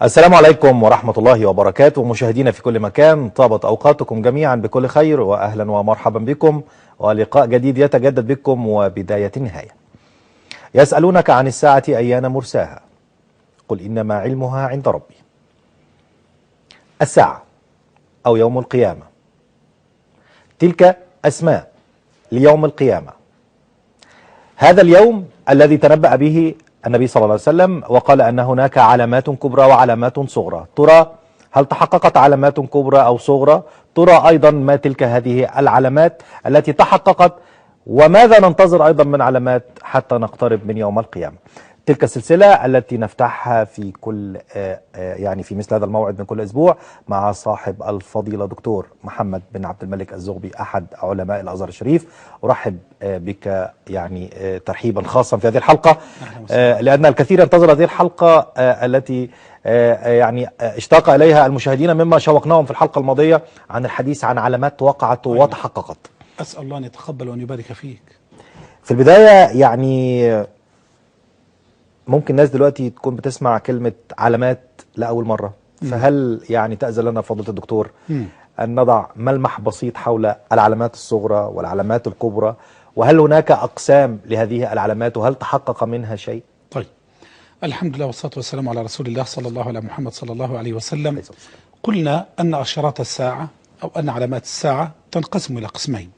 السلام عليكم ورحمة الله وبركاته. مشاهدينا في كل مكان، طابت أوقاتكم جميعا بكل خير، وأهلا ومرحبا بكم، ولقاء جديد يتجدد بكم وبداية نهاية. يسألونك عن الساعة أيان مرساها، قل إنما علمها عند ربي. الساعة أو يوم القيامة، تلك أسماء ليوم القيامة. هذا اليوم الذي تنبأ به النبي صلى الله عليه وسلم وقال أن هناك علامات كبرى وعلامات صغرى. ترى هل تحققت علامات كبرى أو صغرى؟ ترى أيضا ما تلك هذه العلامات التي تحققت، وماذا ننتظر أيضا من علامات حتى نقترب من يوم القيامة. تلك السلسلة التي نفتحها في كل في مثل هذا الموعد من كل أسبوع مع صاحب الفضيلة دكتور محمد بن عبد الملك الزغبي، أحد علماء الأزهر الشريف. أرحب بك ترحيبا خاصا في هذه الحلقة، لأن الكثير ينتظر هذه الحلقة التي اشتاق إليها المشاهدين مما شوقناهم في الحلقة الماضية عن الحديث عن علامات وقعت وتحققت. أسأل الله أن يتقبل وأن يبارك فيك. في البداية ممكن الناس دلوقتي تكون بتسمع كلمة علامات لأول مرة، فهل تأذن لنا فضيلة الدكتور أن نضع ملمح بسيط حول العلامات الصغرى والعلامات الكبرى، وهل هناك أقسام لهذه العلامات، وهل تحقق منها شيء؟ طيب، الحمد لله والصلاة والسلام على رسول الله صلى الله على محمد صلى الله عليه وسلم. قلنا أن أشراط الساعة أو أن علامات الساعة تنقسم إلى قسمين: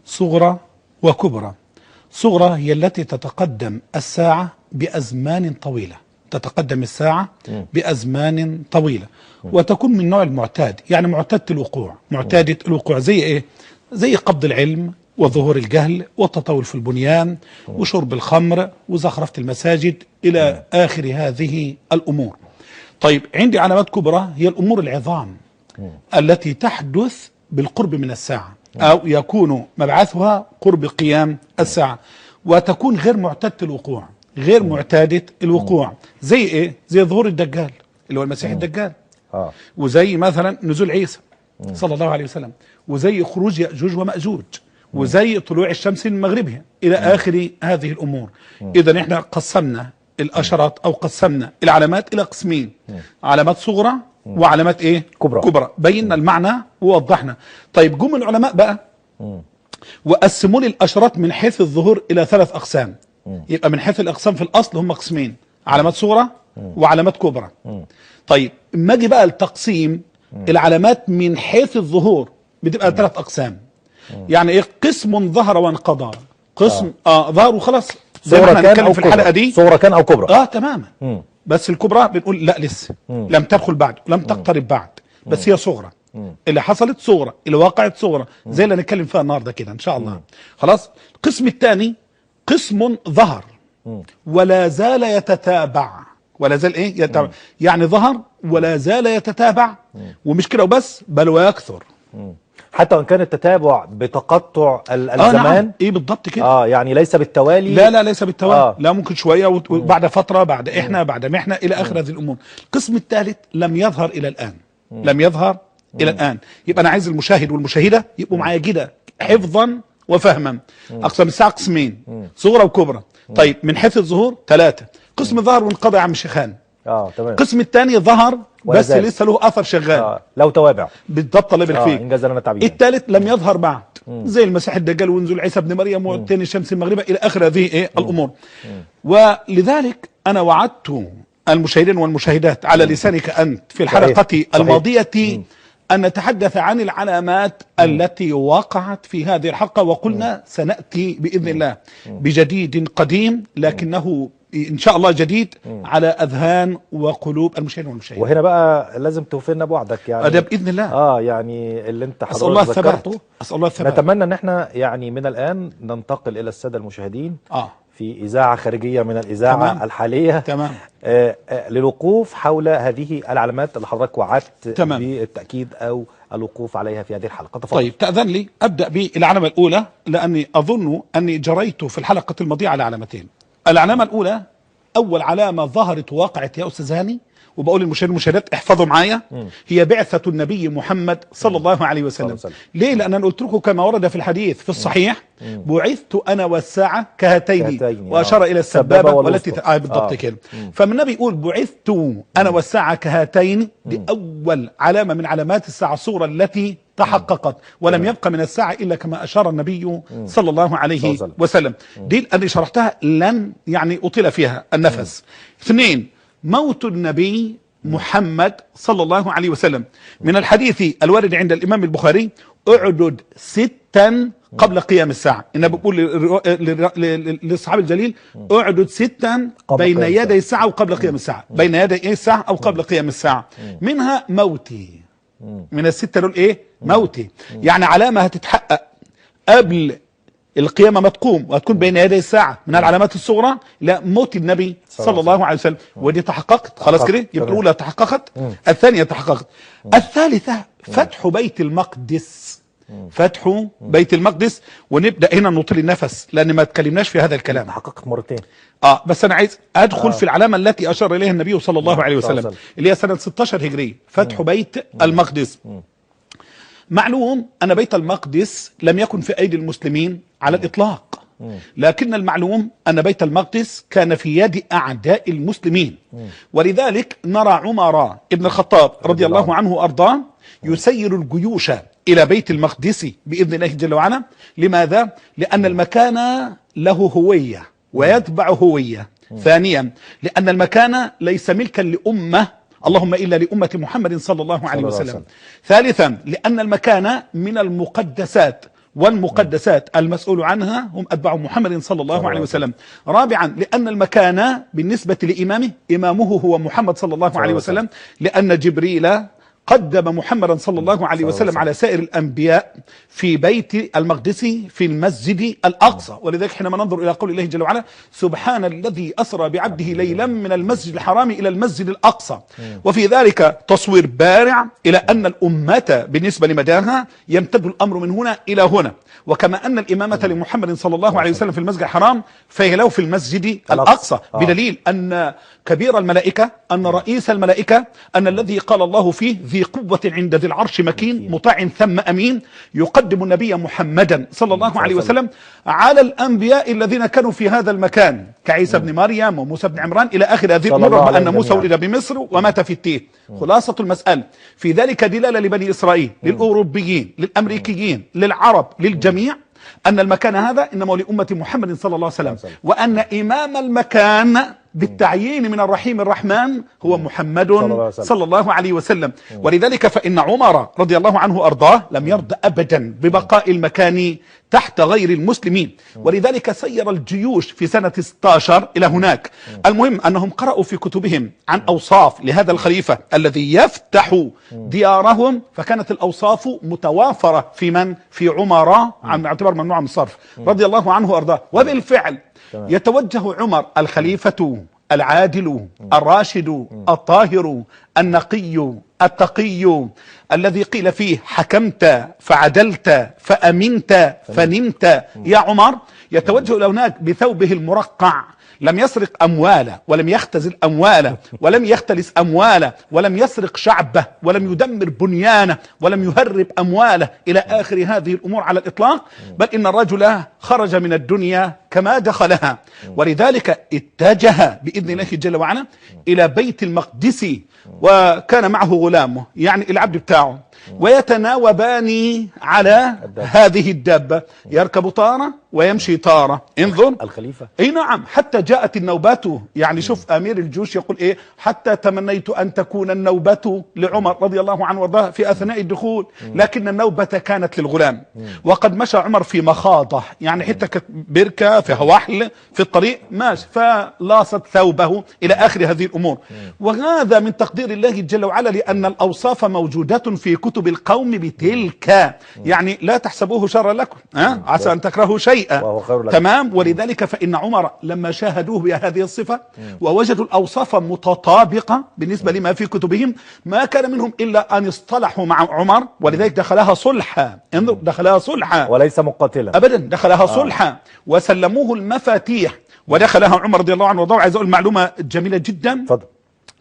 صغرى وكبرى. صغرى هي التي تتقدم الساعة بأزمان طويلة، تتقدم الساعة بأزمان طويلة، وتكون من نوع المعتاد، يعني معتادة الوقوع. معتادة الوقوع زي إيه؟ زي قبض العلم وظهور الجهل والتطاول في البنيان وشرب الخمر وزخرفة المساجد إلى آخر هذه الأمور. طيب، عندي علامات كبرى هي الأمور العظام التي تحدث بالقرب من الساعة، أو يكون مبعثها قرب قيام الساعة، وتكون غير معتادة الوقوع، غير معتادة الوقوع. زي إيه؟ زي ظهور الدجال اللي هو المسيح الدجال، وزي مثلا نزول عيسى صلى الله عليه وسلم، وزي خروج يأجوج ومأجوج، وزي طلوع الشمس من مغربها إلى آخر هذه الأمور. إذا إحنا قسمنا الأشراط أو قسمنا العلامات إلى قسمين: علامات صغرى وعلامات إيه؟ كبرى. بينا المعنى ووضحنا. طيب، جم العلماء بقى وقسموا لي الأشراط من حيث الظهور إلى 3 أقسام. يبقى من حيث الأقسام في الأصل هم قسمين: علامات صغرى وعلامات كبرى. طيب، اما اجي بقى التقسيم العلامات من حيث الظهور بتبقى 3 أقسام. يعني ايه؟ قسم ظهر وانقضى، قسم ظهر وخلاص، زي ما احنا هنتكلم في الحلقة دي. صغرى كان أو كبرى؟ تماما. بس الكبرى بنقول لا، لسه لم تدخل بعد، لم تقترب بعد، بس هي صغرى. اللي حصلت صغرى، اللي وقعت صغرى، زي اللي هنتكلم فيها النهارده كده ان شاء الله. خلاص. القسم الثاني قسم ظهر ولا زال يتتابع. ولا زال ايه؟ يتتابع. يعني ظهر ولا زال يتتابع، ومش كده وبس، بل ويكثر. حتى وان كان التتابع بتقطع الزمان. نعم. ايه بالضبط كده. يعني ليس بالتوالي. لا ليس بالتوالي. لا، ممكن شويه وبعد فتره، بعد بعد محنه الى اخر هذه الامور. القسم الثالث لم يظهر الى الان. لم يظهر الى الان. يبقى انا عايز المشاهد والمشاهده يبقوا معايا كده حفظا وفهما. اقسام الساعه قسمين: صغرى وكبرى. طيب، من حيث الظهور 3. قسم ظهر وانقضى يا عم شيخان. تمام. القسم الثاني ظهر بس لسه له اثر شغال. لو توابع. بالضبط، الله يبارك فيك. انجاز لنا التعبير. الثالث لم يظهر بعد، زي المسيح الدجال ونزول عيسى ابن مريم وتاني الشمس المغربة الى اخر هذه الامور. ولذلك انا وعدت المشاهدين والمشاهدات على لسانك انت في الحلقة الماضية أن نتحدث عن العلامات التي وقعت في هذه الحلقة، وقلنا سنأتي بإذن الله بجديد قديم، لكنه إن شاء الله جديد على أذهان وقلوب المشاهدين والمشاهدات. وهنا بقى لازم توفينا بوعدك، ده بإذن الله. اللي أنت أسأل الله الثبات. أسأل الله الثبات. نتمنى أن احنا من الآن ننتقل إلى السادة المشاهدين في إذاعة خارجية من الإذاعة الحالية. تمام. للوقوف حول هذه العلامات اللي حضرتك وعدت بالتأكيد أو الوقوف عليها في هذه الحلقة. تفضل. طيب، تأذن لي أبدأ بالعلامة الأولى، لأني أظن أني جريت في الحلقة الماضية على علامتين. العلامة الأولى أول علامة ظهرت ووقعت يا أستاذ هاني، وبقول المشاهدات احفظوا معايا، هي بعثة النبي محمد صلى الله عليه وسلم. ليه؟ لأن أنا قلت لكم كما ورد في الحديث في الصحيح بعثت أنا والساعة كهاتين، وأشار إلى السبابة والتي بالضبط كده. فمن النبي يقول بعثت أنا والساعة كهاتين، دي أول علامة من علامات الساعة، الصورة التي تحققت، ولم يبقى من الساعة إلا كما أشار النبي صلى الله عليه وسلم. دي اللي شرحتها لن يعني أطيل فيها النفس. 2، موت النبي محمد صلى الله عليه وسلم. من الحديث الوارد عند الإمام البخاري اعدد 6 قبل قيام الساعة. النبي بيقول للصحابي الجليل اعدد 6 بين يدي الساعة وقبل قيام الساعة، بين يدي الساعة أو قبل قيام الساعة. منها موتي، من ال6 دول ايه؟ موتي، يعني علامة هتتحقق قبل القيامة ما تقوم وهتكون بين يدي الساعة، من العلامات الصغرى لا موت النبي صلى الله عليه وسلم، ودي تحققت خلاص كده، يبقى الأولى تحققت، الثانية تحققت. الثالثة فتح بيت المقدس، فتح بيت المقدس. ونبدأ هنا نطيل النفس لأن ما تكلمناش في هذا الكلام. تحققت مرتين. بس أنا عايز أدخل في العلامة التي أشار إليها النبي صلى الله عليه وسلم، اللي هي سنة 16 هجرية، فتح بيت المقدس. معلوم أن بيت المقدس لم يكن في أيدي المسلمين على الإطلاق، لكن المعلوم أن بيت المقدس كان في يد أعداء المسلمين، ولذلك نرى عمر ابن الخطاب رضي الله عنه وأرضاه يسير الجيوش إلى بيت المقدس بإذن الله جل وعلا. لماذا؟ لأن المكان له هوية ويتبع هوية. ثانيا، لأن المكان ليس ملكا لأمة اللهم إلا لأمة محمد صلى الله عليه وسلم. ثالثا، لأن المكان من المقدسات، والمقدسات المسؤول عنها هم أتباع محمد صلى الله عليه وسلم. رابعا، لأن المكان بالنسبة إمامه هو محمد صلى الله عليه وسلم، لأن جبريل قدم محمدا صلى الله عليه وسلم على سائر الأنبياء في بيت المقدس في المسجد الأقصى. ولذلك حينما ننظر إلى قول الله جل وعلا سبحان الذي أسرى بعبده ليلا من المسجد الحرام إلى المسجد الأقصى، وفي ذلك تصوير بارع إلى أن الأمة بالنسبة لمداها يمتد الأمر من هنا إلى هنا، وكما أن الإمامة لمحمد صلى الله عليه وسلم في المسجد الحرام فهي له في المسجد الأقصى، بدليل أن كبير الملائكة، أن رئيس الملائكة، أن الذي قال الله فيه ذي قوة عند ذي العرش مكين مطاع ثم أمين، يقدم النبي محمدا صلى الله عليه وسلم على الأنبياء الذين كانوا في هذا المكان كعيسى بن مريم وموسى بن عمران إلى آخر هذه الأمور، رغم أن موسى ولد بمصر ومات في التيه. خلاصة المسألة في ذلك دلالة لبني إسرائيل، للأوروبيين، للأمريكيين، للعرب، للجميع، أن المكان هذا إنما لأمة محمد صلى الله عليه وسلم، وأن إمام المكان بالتعيين من الرحيم الرحمن هو محمد صلى الله عليه وسلم. ولذلك فإن عمر رضي الله عنه أرضاه لم يرضى أبدا ببقاء المكان تحت غير المسلمين، ولذلك سير الجيوش في سنة 16 إلى هناك. المهم أنهم قرأوا في كتبهم عن أوصاف لهذا الخليفة الذي يفتح ديارهم، فكانت الأوصاف متوافرة في من؟ في عمر، عن اعتبار ممنوع من الصرف رضي الله عنه وأرضاه. وبالفعل يتوجه عمر الخليفة العادل الراشد الطاهر النقي التقي الذي قيل فيه حكمت فعدلت فأمنت فنمت يا عمر، يتوجه إلى هناك بثوبه المرقع، لم يسرق أمواله ولم يختزل أمواله ولم يختلس أمواله ولم يسرق شعبه ولم يدمر بنيانه ولم يهرب أمواله إلى آخر هذه الأمور على الإطلاق، بل إن الرجل خرج من الدنيا كما دخلها. ولذلك اتجه بإذن الله جل وعلا إلى بيت المقدس، وكان معه غلامه يعني العبد بتاعه، ويتناوبان على هذه الدابة، يركب طارة ويمشي طارة. انظر الخليفة، اي نعم، حتى جاءت النوبات، يعني شوف امير الجيوش يقول ايه، حتى تمنيت ان تكون النوبة لعمر رضي الله عنه وارضاه في اثناء الدخول، لكن النوبة كانت للغلام. وقد مشى عمر في مخاضة، يعني حتى كانت بركة فيها وحل في الطريق ماشي، فلاصت ثوبه الى اخر هذه الامور. وهذا من تقدير الله جل وعلا، لان الاوصاف موجودة في كتب القوم بتلك، يعني لا تحسبوه شرا لكم، عسى ان تكرهوا شيئا تمام. ولذلك فإن عمر لما شاهدوه بهذه الصفة ووجدوا الأوصاف متطابقة بالنسبة لما في كتبهم، ما كان منهم إلا أن اصطلحوا مع عمر، ولذلك دخلها صلحا. انظر، دخلها صلحا وليس مقاتلا أبدا، دخلها صلحا، وسلموه المفاتيح ودخلها عمر رضي الله عنه وارضاه. عايز اقول معلومه جميله جدا، اتفضل.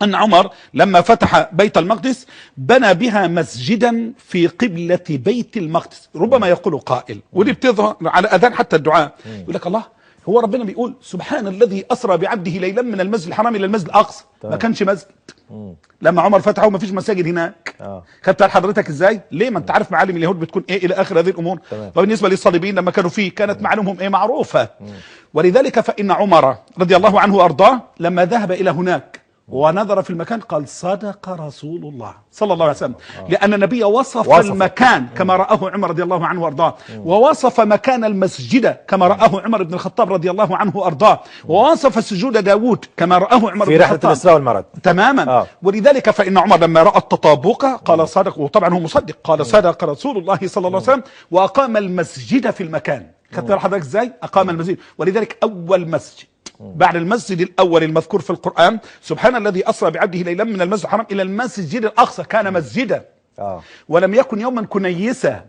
أن عمر لما فتح بيت المقدس بنى بها مسجدا في قبلة بيت المقدس. ربما يقول قائل، ودي بتظهر على أذان حتى الدعاء، يقول لك الله، هو ربنا بيقول سبحان الذي أسرى بعبده ليلا من المسجد الحرام إلى المسجد الأقصى، ما كانش مسجد لما عمر فتحه، ما فيش مساجد هناك. خدت حضرتك ازاي؟ ليه؟ ما انت عارف معالم اليهود بتكون ايه الى اخر هذه الامور. وبالنسبه للصليبيين لما كانوا فيه كانت معالمهم ايه معروفه. ولذلك فإن عمر رضي الله عنه وارضاه لما ذهب الى هناك ونظر في المكان قال صدق رسول الله صلى الله عليه وسلم، لأن النبي وصف المكان كما رآه عمر رضي الله عنه وأرضاه، ووصف مكان المسجد كما رآه عمر بن الخطاب رضي الله عنه وأرضاه، ووصف سجود داود كما رآه عمر في بن رحلة الخطاب الإسراء والمعراج تماما. ولذلك فإن عمر لما رأى التطابق قال صدق، وطبعا هو مصدق، قال صدق رسول الله صلى الله عليه وسلم، وأقام المسجد في المكان. خدت حضرتك ازاي؟ أقام المسجد. ولذلك أول مسجد بعد المسجد الأول المذكور في القرآن، سبحان الذي أسرى بعبده ليلا من المسجد الحرام إلى المسجد الأقصى، كان مسجدا ولم يكن يوما كنيسا،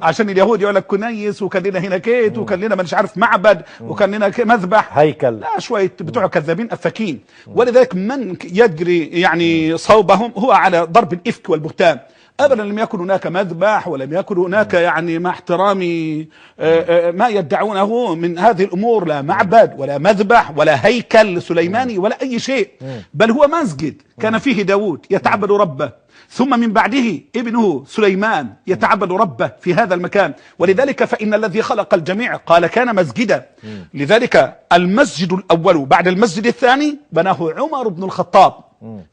عشان اليهود يقول لك كنيس، وكان لنا هنا كيت، وكان لنا مش عارف معبد، وكان لنا مذبح هيكل. لا، شويه بتوع كذابين افاكين. ولذلك من يجري يعني صوبهم هو على ضرب الافك والبهتان. ابدا لم يكن هناك مذبح، ولم يكن هناك يعني مع احترامي ما يدعونه من هذه الامور، لا معبد ولا مذبح ولا هيكل سليماني ولا اي شيء، بل هو مسجد كان فيه داود يتعبد ربه، ثم من بعده ابنه سليمان يتعبد ربه في هذا المكان. ولذلك فإن الذي خلق الجميع قال كان مسجدا. لذلك المسجد الأول بعد المسجد الثاني بناه عمر بن الخطاب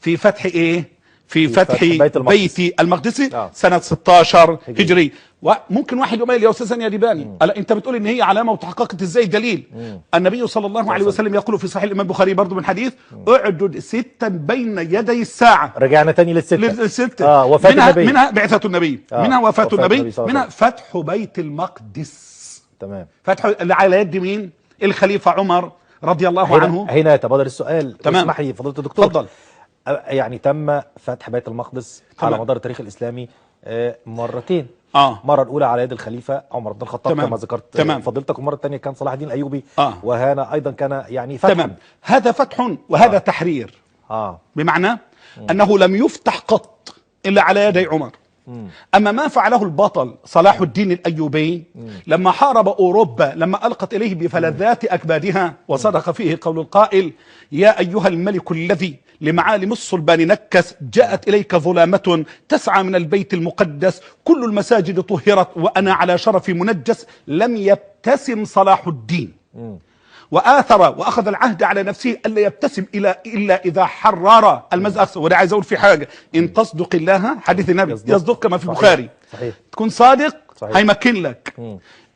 في فتح ايه؟ في فتح بيت المقدس سنة 16 هجري. وممكن واحد يقول يا استاذ يا ديباني، ألا انت بتقول ان هي علامه وتحققت ازاي؟ دليل النبي صلى الله عليه وسلم يقول في صحيح الامام البخاري برضه من حديث اعدد ستا بين يدي الساعه. رجعنا تاني للسته. وفاه النبي، منها بعثه النبي، منها وفاه النبي، منها فتح بيت المقدس. تمام. فتح على يد مين؟ الخليفه عمر رضي الله عنه. هنا يتبادر السؤال، تمام. اسمح لي فضيله الدكتور. اتفضل. يعني تم فتح بيت المقدس على مدار التاريخ الإسلامي مرتين. مرة الأولى على يد الخليفة عمر بن الخطاب كما ذكرت فضيلتك، والمرة الثانية كان صلاح الدين الأيوبي وهنا أيضا كان يعني فتح. تمام. هذا فتح وهذا تحرير. بمعنى أنه لم يفتح قط إلا على يدي عمر. أما ما فعله البطل صلاح الدين الأيوبي لما حارب أوروبا، لما ألقت إليه بفلذات أكبادها، وصدق فيه قول القائل يا أيها الملك الذي لمعالم الصلبان نكس، جاءت إليك ظلامة تسعى من البيت المقدس، كل المساجد طهرت وأنا على شرفي منجس. لم يبتسم صلاح الدين وآثر وأخذ العهد على نفسه ألا يبتسم إلا إذا حرر المسجد الأقصى. وده عايز أقول في حاجة، إن تصدق الله حديث النبي يصدق كما في البخاري. تكون صادق هيمكن لك.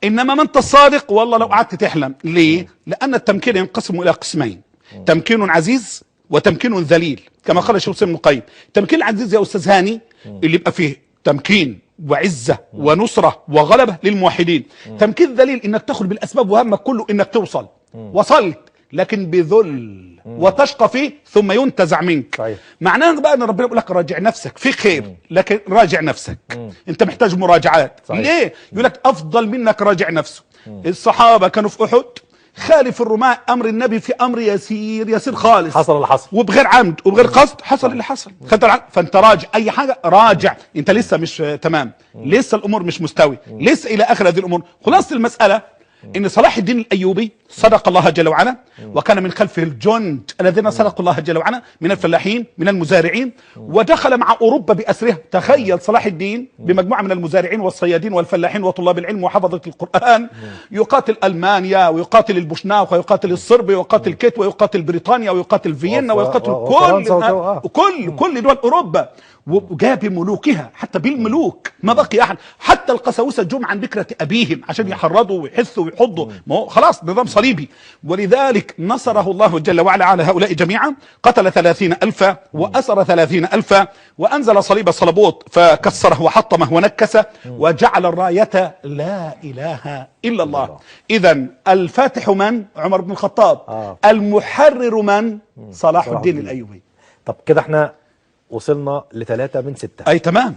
إنما من الصادق والله لو قعدت تحلم. ليه؟ لأن التمكين ينقسم إلى قسمين، تمكين عزيز وتمكين ذليل كما قال الشيخ ابن القيم. التمكين العزيز يا أستاذ هاني اللي يبقى فيه تمكين وعزة ونصرة وغلبة للموحدين. تمكين ذليل إنك تاخد بالأسباب وهمك كله إنك توصل، وصلت لكن بذل وتشقى فيه ثم ينتزع منك. معناه بقى ان ربنا يقول لك راجع نفسك في خير، لكن راجع نفسك. انت محتاج مراجعات. ليه؟ يقول لك افضل منك راجع نفسه. الصحابه كانوا في احد، خالف الرماة امر النبي في امر يسير خالص، حصل اللي حصل، وبغير عمد وبغير قصد حصل اللي حصل. فانت راجع اي حاجه، راجع. انت لسه مش تمام، لسه الامور مش مستوي، لسه الى اخر هذه الامور. خلاصه المساله ان صلاح الدين الايوبي صدق الله جل وعلا، وكان من خلفه الجند الذين صدقوا الله جل وعلا من الفلاحين من المزارعين، ودخل مع اوروبا باسرها. تخيل صلاح الدين بمجموعه من المزارعين والصيادين والفلاحين وطلاب العلم وحفظه القران، يقاتل المانيا ويقاتل البوشناق ويقاتل الصرب ويقاتل كيت ويقاتل بريطانيا ويقاتل فيينا ويقاتل كل دول اوروبا، وجاب ملوكها حتى بالملوك ما بقي احد، حتى القساوسه جم عن بكره ابيهم عشان يحرضوا ويحثوا ويحضوا. ما هو خلاص نظام صليبي. ولذلك نصره الله جل وعلا على هؤلاء جميعا، قتل 30,000 وأسر 30,000، وأنزل صليب صلبوط فكسره وحطمه ونكسه، وجعل الراية لا إله إلا الله. إذن الفاتح من؟ عمر بن الخطاب. المحرر من؟ صلاح الدين الأيوبي. طب كده احنا وصلنا ل3 من 6. أي تمام.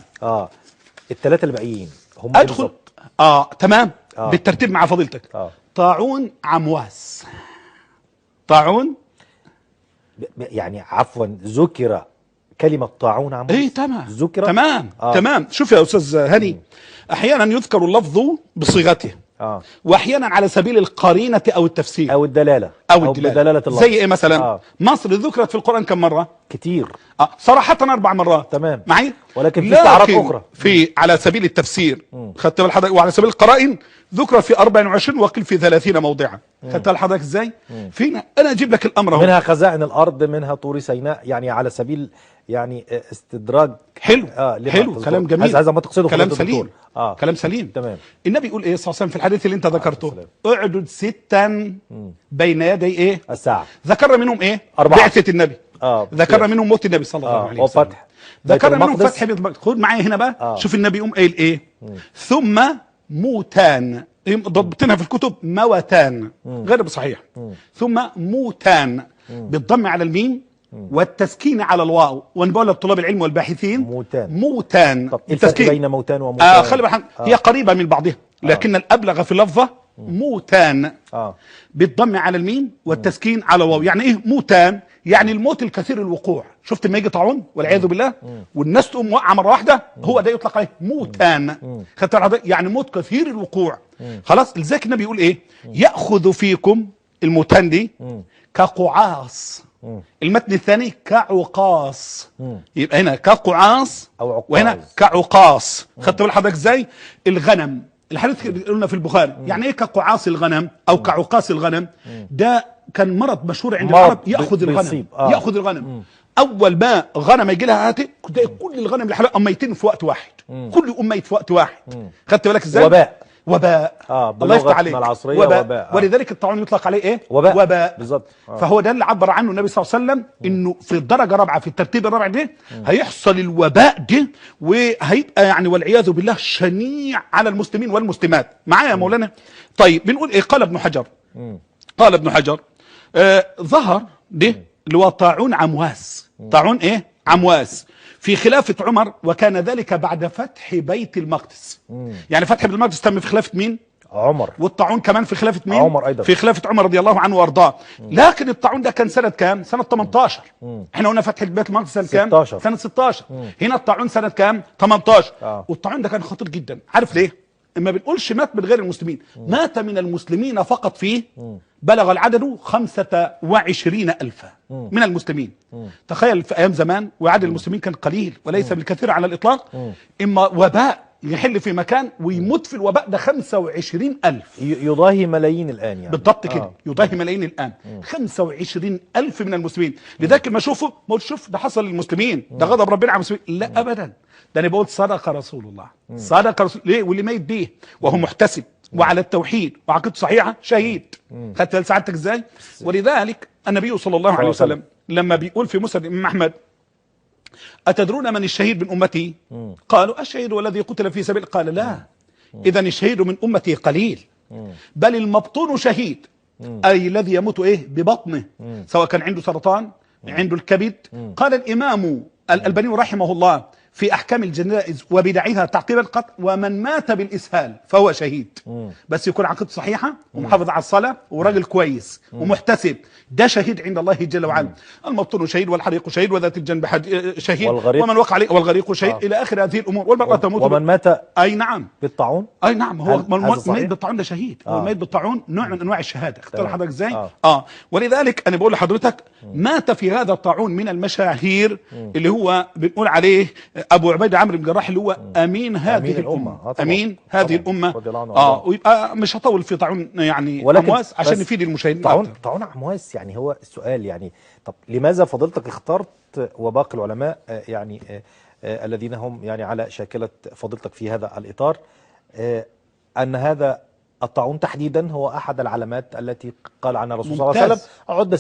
ال3 الباقيين هم أدخل تمام. بالترتيب مع فضيلتك. طاعون عمواس طاعون. يعني عفوا ذكر كلمة طاعون عمواس؟ ايه تمام ذكر تمام تمام. شوف يا استاذ هاني، احيانا يذكر اللفظ بصيغته، واحيانا على سبيل القرينه او التفسير او الدلاله او بدلاله اللفظ. زي ايه مثلا؟ مصر ذكرت في القران كم مره؟ كتير. صراحه 4 مرات. تمام معي. ولكن في استعارات اخرى في على سبيل التفسير خدت بال حضرتك، وعلى سبيل القرائن ذكر في 24 وقيل في 30 موضعا. خدت بال حضرتك ازاي؟ فينا انا اجيب لك الامر اهو، منها خزائن الارض، منها طور سيناء، يعني على سبيل يعني استدراج. حلو حلو، كلام جميل، هذا ما تقصده كلام سليم. كلام سليم. تمام. النبي يقول ايه صلى الله عليه وسلم في الحديث اللي انت ذكرته؟ اعدد 6 بين يدي ايه؟ الساعه. ذكرنا منهم ايه؟ 4. بعثة النبي. ذكرنا منهم موت النبي صلى الله عليه وسلم. وفتح. ذكرنا منهم فتح بيت المقدس. خد معايا هنا بقى. شوف النبي يقوم قايل ايه؟ ثم موتان، ضبطناها في الكتب موتان غير صحيح. ثم موتان بالضم على الميم والتسكين على الواو، وانا بقول لطلاب العلم والباحثين موتان. طب التسكين بين موتان وموتان خلي بالك هي قريبه من بعضها، لكن الابلغ في اللفظه موتان بالضم على الميم والتسكين على الواو. يعني ايه موتان؟ يعني الموت الكثير الوقوع. شفت لما يجي طاعون والعياذ بالله والناس تقوم واقعه مره واحده، هو ده يطلق عليه موتان. خدت بالك؟ يعني موت كثير الوقوع. خلاص. لذلك النبي يقول ايه؟ ياخذ فيكم الموتان دي كقعاص. المتن الثاني كعقاص. يبقى هنا كقعاص وهنا كعقاص. خدت بال حضرتك ازاي؟ الغنم، الحديث قلنا في البخاري. يعني ايه كقعاص الغنم او كعقاص الغنم؟ ده كان مرض مشهور عند العرب، ياخذ الغنم. ياخذ الغنم. اول ما غنم يجي لها هاتي كل الغنم اللي حواليها ميتين في وقت واحد. كل ميت في وقت واحد. خدت بالك ازاي؟ وباء. الله يفتح عليك. وباء. ولذلك الطاعون يطلق عليه ايه؟ وباء. بالظبط. فهو ده اللي عبر عنه النبي صلى الله عليه وسلم، انه في الدرجه الرابعه في الترتيب الرابع ده هيحصل الوباء ده، وهيبقى يعني والعياذ بالله شنيع على المسلمين والمسلمات. معايا يا مولانا؟ طيب بنقول ايه؟ قال ابن حجر. قال ابن حجر ظهر ده اللي هو طاعون عمواس. طاعون ايه؟ عمواس في خلافة عمر، وكان ذلك بعد فتح بيت المقدس. يعني فتح بيت المقدس تم في خلافة مين؟ عمر. والطاعون كمان في خلافة مين؟ عمر أيضا. في خلافة عمر رضي الله عنه وارضاه. لكن الطاعون ده كان سنة كام؟ سنة 18. احنا قلنا فتح بيت المقدس سنة كام؟ 16. سنة 16. هنا الطاعون سنة كام؟ 18. والطاعون ده كان خطير جدا. عارف ليه؟ ما بنقولش مات من غير المسلمين، مات من المسلمين فقط فيه بلغ العدد 25,000 من المسلمين. تخيل في ايام زمان وعدد المسلمين كان قليل وليس بالكثير على الاطلاق. اما وباء يحل في مكان ويموت في الوباء ده 25,000، يضاهي ملايين الان يعني. بالضبط كده. يضاهي ملايين الان. 25,000 من المسلمين. لذلك ما شوفوا ما شوف ده حصل للمسلمين، ده غضب ربنا على المسلمين. لا ابدا، ده انا بقول صدق رسول الله. صدق رسول ليه؟ واللي ميت بيه وهو محتسب وعلى التوحيد وعقيدته صحيحه شهيد. خدت سعادتك ازاي؟ ولذلك النبي صلى الله عليه وسلم لما بيقول في مسند الامام احمد: أتدرون من الشهيد من أمتي؟ قالوا الشهيد والذي قتل في سبيل. قال لا، إذا الشهيد من أمتي قليل، بل المبطون شهيد، أي الذي يموت إيه؟ ببطنه، سواء كان عنده سرطان، عنده الكبد. قال الإمام الألباني رحمه الله في أحكام الجنائز وبدعها تعقيب القتل: ومن مات بالإسهال فهو شهيد، بس يكون عقيدته صحيحة ومحافظ على الصلاة وراجل كويس ومحتسب، ده شهيد عند الله جل وعلا. المبطون شهيد، والحريق شهيد، وذات الجنب شهيد، ومن وقع عليه والغريق شهيد، إلى آخر هذه الأمور. والمرأة تموت ومن مات أي نعم بالطاعون. أي نعم، هو الميت بالطاعون ده شهيد. هو الميت بالطاعون نوع من أنواع الشهادة. اختار حضرتك إزاي؟ ولذلك أنا بقول لحضرتك مات في هذا الطاعون من المشاهير اللي هو بنقول عليه أبو عبيدة عمرو بن جراح، اللي هو أمين هذه الأمة. أمين هذه الأمة. ويبقى مش هطول في طاعون يعني عمواس عشان نفيد المشاهدين. طاعون عمواس يعني هو السؤال يعني، طب لماذا فضيلتك اخترت وباقي العلماء يعني الذين هم يعني على شاكلة فضيلتك في هذا الإطار أن هذا الطاعون تحديدا هو أحد العلامات التي قال عنها الرسول صلى الله عليه وسلم: أعدد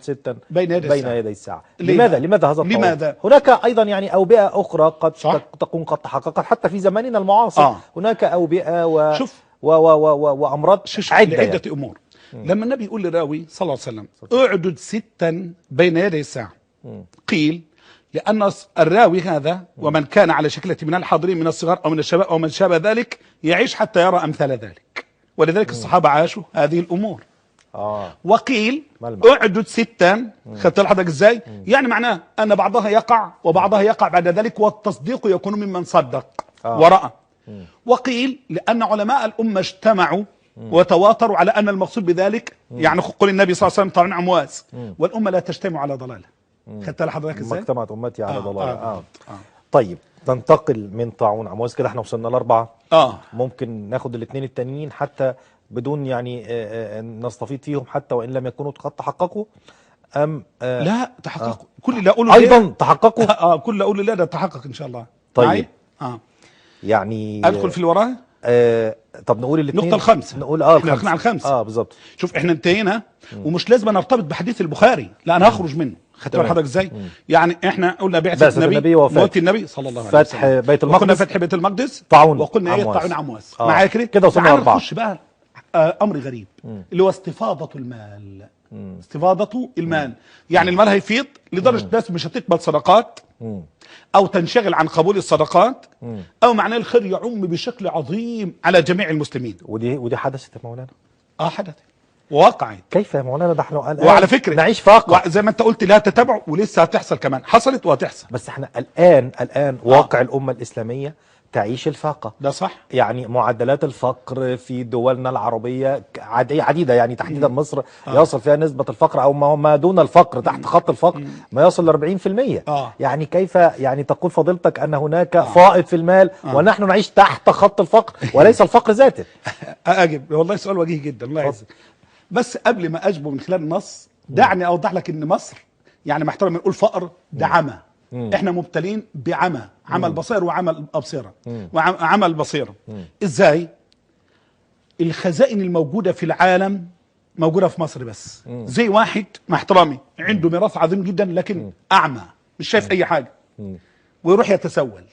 ستا بين يدي الساعة. لماذا هذا الطاعون؟ لماذا؟ هناك أيضا يعني أوبئة أخرى قد تكون قد تحققت حتى في زماننا المعاصر. هناك أوبئة وأمراض عدة أمور. لما النبي يقول للراوي صلى الله عليه وسلم: اعدد ستا بين يدي الساعة، قيل لأن الراوي هذا ومن كان على شكلة من الحاضرين من الصغار أو من الشباب أو من شابه ذلك يعيش حتى يرى أمثال ذلك، ولذلك الصحابة عاشوا هذه الأمور. وقيل ملمح. اعدد 6. خدت حضرتك ازاي؟ يعني معناه ان بعضها يقع وبعضها يقع بعد ذلك، والتصديق يكون ممن صدق ورأى. وقيل لان علماء الامه اجتمعوا وتواتروا على ان المقصود بذلك يعني قول النبي صلى الله عليه وسلم طاعون عمواس، والامه لا تجتمع على ضلاله. خدت حضرتك ازاي؟ ما اجتمعت امتي على ضلاله. طيب ننتقل من طاعون عمواس كده، احنا وصلنا لاربعه. ممكن ناخد الاثنين التانيين حتى بدون يعني نستفيض فيهم حتى وان لم يكونوا قد تحققوا ام لا تحققوا. كل اللي اقوله ايضا تحققوا. كل اللي اقوله لا ده تحقق ان شاء الله. طيب يعني ادخل في اللي وراه. طب نقول الاثنين. النقطة الخامسة. نقول احنا على الخامسة. بالظبط. شوف احنا انتهينا ومش لازم نرتبط بحديث البخاري، لا انا هخرج منه. خدت بال حضرتك ازاي؟ يعني احنا قلنا بعثة النبي موت النبي صلى الله عليه وسلم، فتح بيت المقدس، وقلنا فتح بيت المقدس، طاعون، وقلنا ايه طاعون عمواس. معايا كده وصلنا لاربعة. نخش بقى امر غريب اللي هو استفاضة المال. استفاضة المال يعني المال هيفيض لدرجة الناس مش هتقبل صدقات او تنشغل عن قبول الصدقات، او معناه الخير يعم بشكل عظيم على جميع المسلمين. ودي حدثت يا مولانا. حدثت ووقعت. كيف يا مولانا؟ ده احنا الان وعلى فكره نعيش فاقة زي ما انت قلت لا تتبعوا، ولسه هتحصل كمان، حصلت وهتحصل. بس احنا الان واقع الامه الاسلاميه تعيش الفاقة. ده صح. يعني معدلات الفقر في دولنا العربية عديدة، يعني تحديدا مصر يصل فيها نسبة الفقر أو ما دون الفقر تحت خط الفقر ما يصل ل 40%. يعني كيف يعني تقول فضيلتك أن هناك فائض في المال ونحن نعيش تحت خط الفقر وليس الفقر ذاته؟ أجب والله سؤال وجيه جدا الله يعزك. بس قبل ما أجبه من خلال النص دعني أوضح لك أن مصر يعني محترم نقول فقر ده عمى. احنا مبتلين بعمى، عمى البصير وعمى الابصره وعمى البصيره. ازاي؟ الخزائن الموجوده في العالم موجوده في مصر بس. زي واحد مع احترامي عنده ميراث عظيم جدا لكن اعمى مش شايف اي حاجه ويروح يتسول.